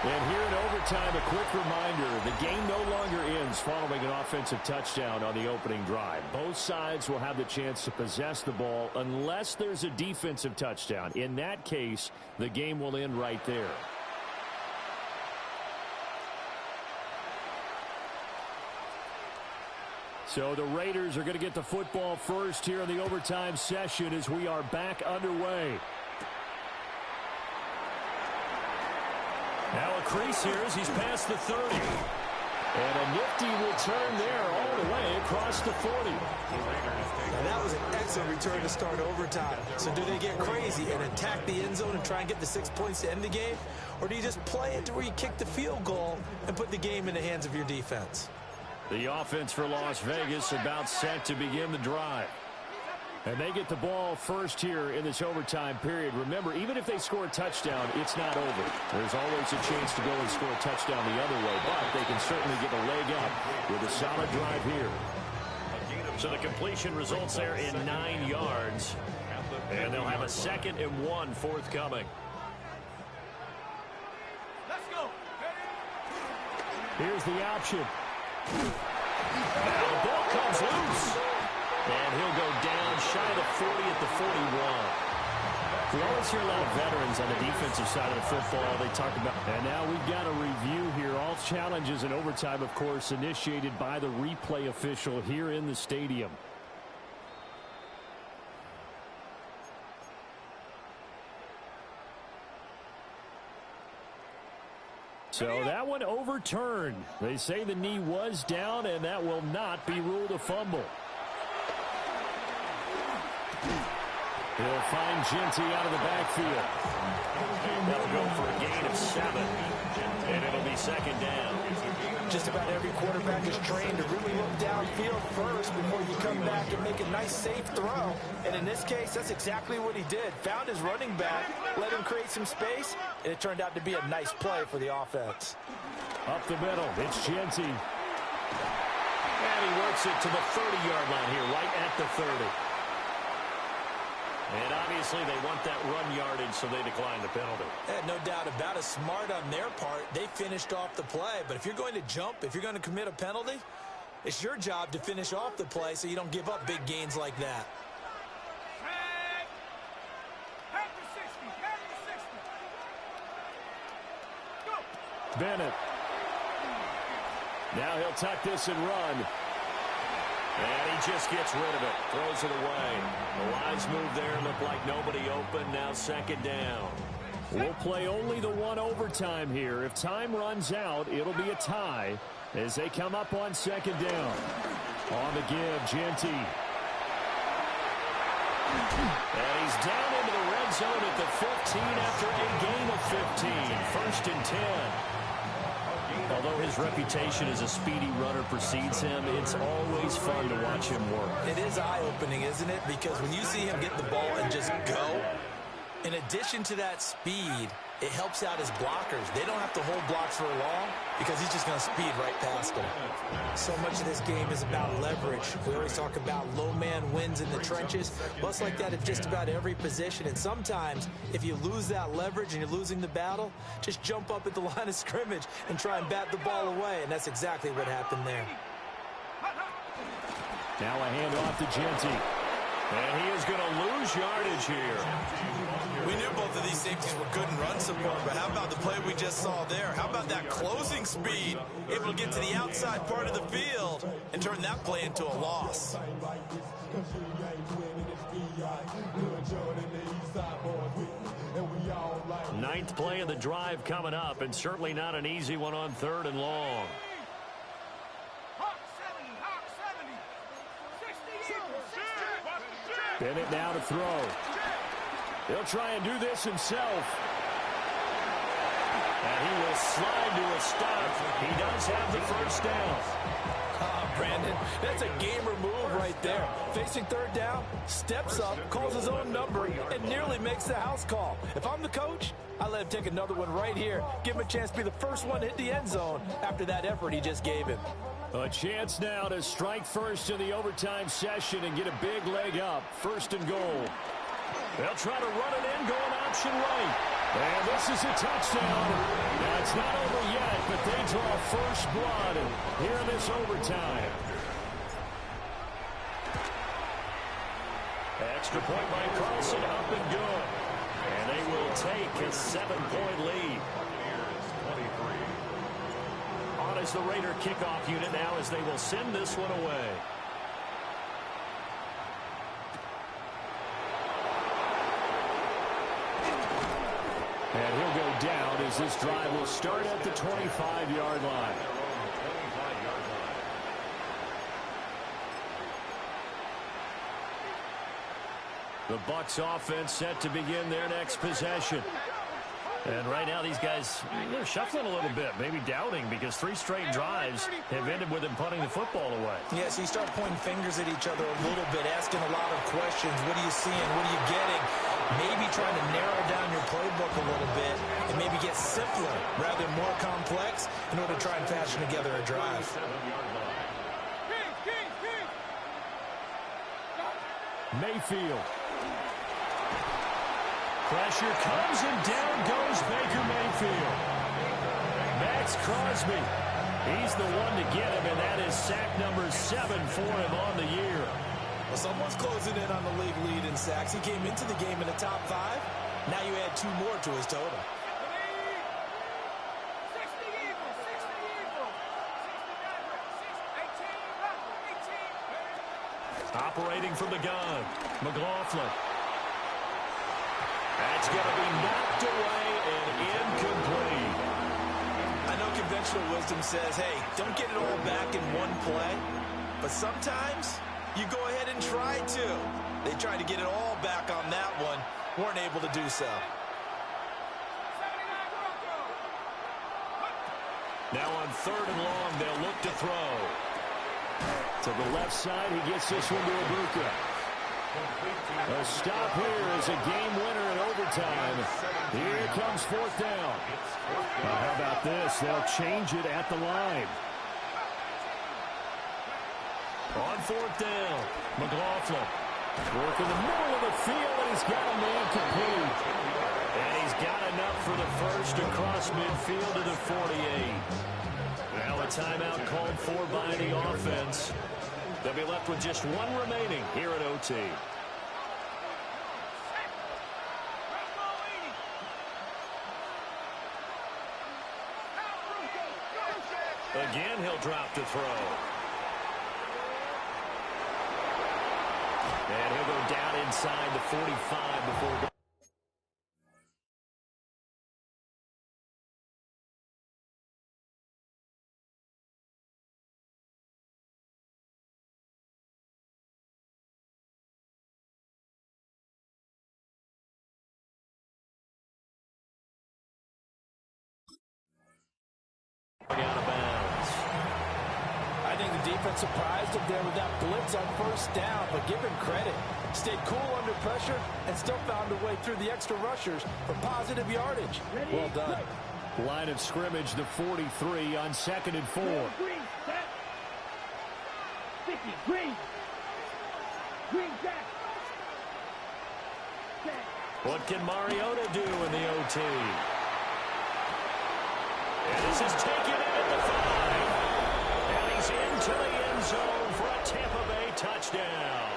And here in overtime, a quick reminder, the game no longer ends following an offensive touchdown on the opening drive. Both sides will have the chance to possess the ball unless there's a defensive touchdown. In that case, the game will end right there. So the Raiders are going to get the football first here in the overtime session as we are back underway. Now a crease here as he's past the 30. And a nifty return there all the way across the 40. Now that was an excellent return to start overtime. So do they get crazy and attack the end zone and try and get the 6 points to end the game? Or do you just play it to where you kick the field goal and put the game in the hands of your defense? The offense for Las Vegas about set to begin the drive. And they get the ball first here in this overtime period. Remember, even if they score a touchdown, it's not over. There's always a chance to go and score a touchdown the other way, but they can certainly get a leg up with a solid drive here. So the completion results there in 9 yards. And they'll have a 2nd and 1 forthcoming. Let's go. Here's the option. Now the ball comes loose. And he'll go down shy of the 40 at the 41. We always hear a lot of veterans on the defensive side of the football. They talk about, and now we've got a review here. All challenges in overtime, of course, initiated by the replay official here in the stadium. So that one overturned. They say the knee was down, and that will not be ruled a fumble. He'll find Genty out of the backfield. They'll go for a gain of 7, and it'll be 2nd down. Just about every quarterback is trained to really look downfield first before you come back and make a nice, safe throw. And in this case, that's exactly what he did. Found his running back, let him create some space, and it turned out to be a nice play for the offense. Up the middle, it's Genty. And he works it to the 30-yard line here, right at the 30. And obviously they want that run yardage, so they decline the penalty. No doubt about it. Smart on their part. They finished off the play. But if you're going to jump, if you're going to commit a penalty, it's your job to finish off the play so you don't give up big gains like that. Head to 60. Go. Bennett. Now he'll tuck this and run. And he just gets rid of it. Throws it away. The lines move there. Look like nobody open. Now 2nd down. We'll play only the one overtime here. If time runs out, it'll be a tie as they come up on 2nd down. On the give, Genty. And he's down into the red zone at the 15 after a gain of 15. 1st and 10. Although his reputation as a speedy runner precedes him, it's always fun to watch him work. It is eye-opening, isn't it? Because when you see him get the ball and just go, in addition to that speed, it helps out his blockers. They don't have to hold blocks for long because he's just going to speed right past them. So much of this game is about leverage. We always talk about low man wins in the trenches. Well, it's like that at just about every position. And sometimes, if you lose that leverage and you're losing the battle, just jump up at the line of scrimmage and try and bat the ball away. And that's exactly what happened there. Now a handoff to Genty. And he is going to lose yardage here. We knew both of these safeties were good in run support, but how about the play we just saw there? How about that closing speed? Able to get to the outside part of the field and turn that play into a loss. Ninth play of the drive coming up, and certainly not an easy one on 3rd and long. Hawk 70. 68. Bennett now to throw. He'll try and do this himself. And he will slide to a stop. He does have the 1st down. Brandon, that's a gamer move right there. Facing 3rd down, steps up, calls his own number, and nearly makes the house call. If I'm the coach, I let him take another one right here. Give him a chance to be the first one to hit the end zone after that effort he just gave him. A chance now to strike first in the overtime session and get a big leg up. 1st and goal. They'll try to run it in, going option right. And this is a touchdown. Now, it's not over yet, but they draw first blood here in this overtime. Extra point by Carlson, up and good. And they will take a 7-point lead. On is the Raider kickoff unit now as they will send this one away. And he'll go down as this drive will start at the 25-yard line. The Bucs offense set to begin their next possession. And right now these guys, they're shuffling a little bit, maybe doubting, because 3 straight drives have ended with them punting the football away. Yeah, so you start pointing fingers at each other a little bit, asking a lot of questions. What are you seeing? What are you getting? Maybe trying to narrow down your playbook a little bit and maybe get simpler rather than more complex in order to try and fashion together a drive. Mayfield. Pressure comes, and down goes Baker Mayfield. Max Crosby, he's the one to get him, and that is sack number 7 for him on the year. Well, someone's closing in on the league lead in sacks. He came into the game in the top 5. Now you add 2 more to his total. Operating from the gun, McLaughlin. That's going to be knocked away and incomplete. I know conventional wisdom says, hey, don't get it all back in one play. But sometimes you go ahead and try to. They tried to get it all back on that one. Weren't able to do so. Now on 3rd and long, they'll look to throw. To the left side, he gets this one to Ibuka. A stop here is a game winner in overtime. Here comes 4th down. How about this? They'll change it at the line. On 4th down, McLaughlin. Working the middle of the field, and he's got a man complete. And he's got enough for the first across midfield to the 48. Now a timeout called for by the offense. They'll be left with just 1 remaining here at OT. Again, he'll drop to throw. And he'll go down inside the 45 before... out of bounds. I think the defense surprised him there with that blitz on 1st down, but give him credit. Stayed cool under pressure and still found a way through the extra rushers for positive yardage. Well done. Line of scrimmage, the 43 on 2nd and 4. Green, set. 50, green. Green, jack. What can Mariota do in the OT? And this is taken in at the 5. And he's into the end zone for a Tampa Bay touchdown.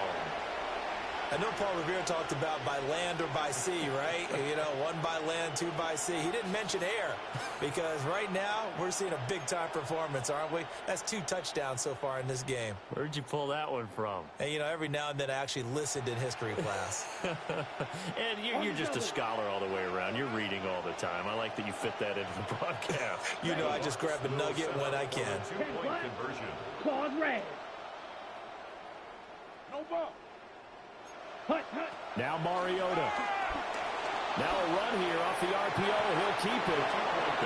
I know Paul Revere talked about by land or by sea, right? You know, 1 by land, 2 by sea. He didn't mention air because right now we're seeing a big-time performance, aren't we? That's 2 touchdowns so far in this game. Where'd you pull that one from? And, you know, every now and then I actually listened in history class. And you're just a scholar all the way around. You're reading all the time. I like that you fit that into the broadcast. You know I just grab a nugget when I can. Two-point conversion. Claws red. No ball. Hut, hut. Now Mariota. Now a run here off the RPO. He'll keep it.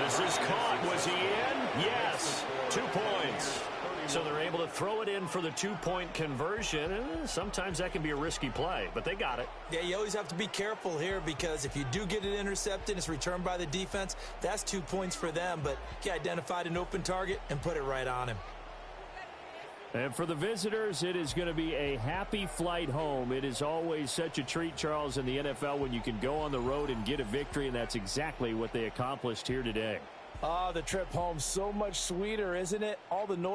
This is caught. Was he in? Yes. 2 points. So they're able to throw it in for the 2-point conversion. And sometimes that can be a risky play, but they got it. Yeah, you always have to be careful here because if you do get it intercepted, it's returned by the defense. That's 2 points for them, but he identified an open target and put it right on him. And for the visitors, it is going to be a happy flight home. It is always such a treat, Charles, in the NFL when you can go on the road and get a victory, and that's exactly what they accomplished here today. The trip home so much sweeter, isn't it? All the noise.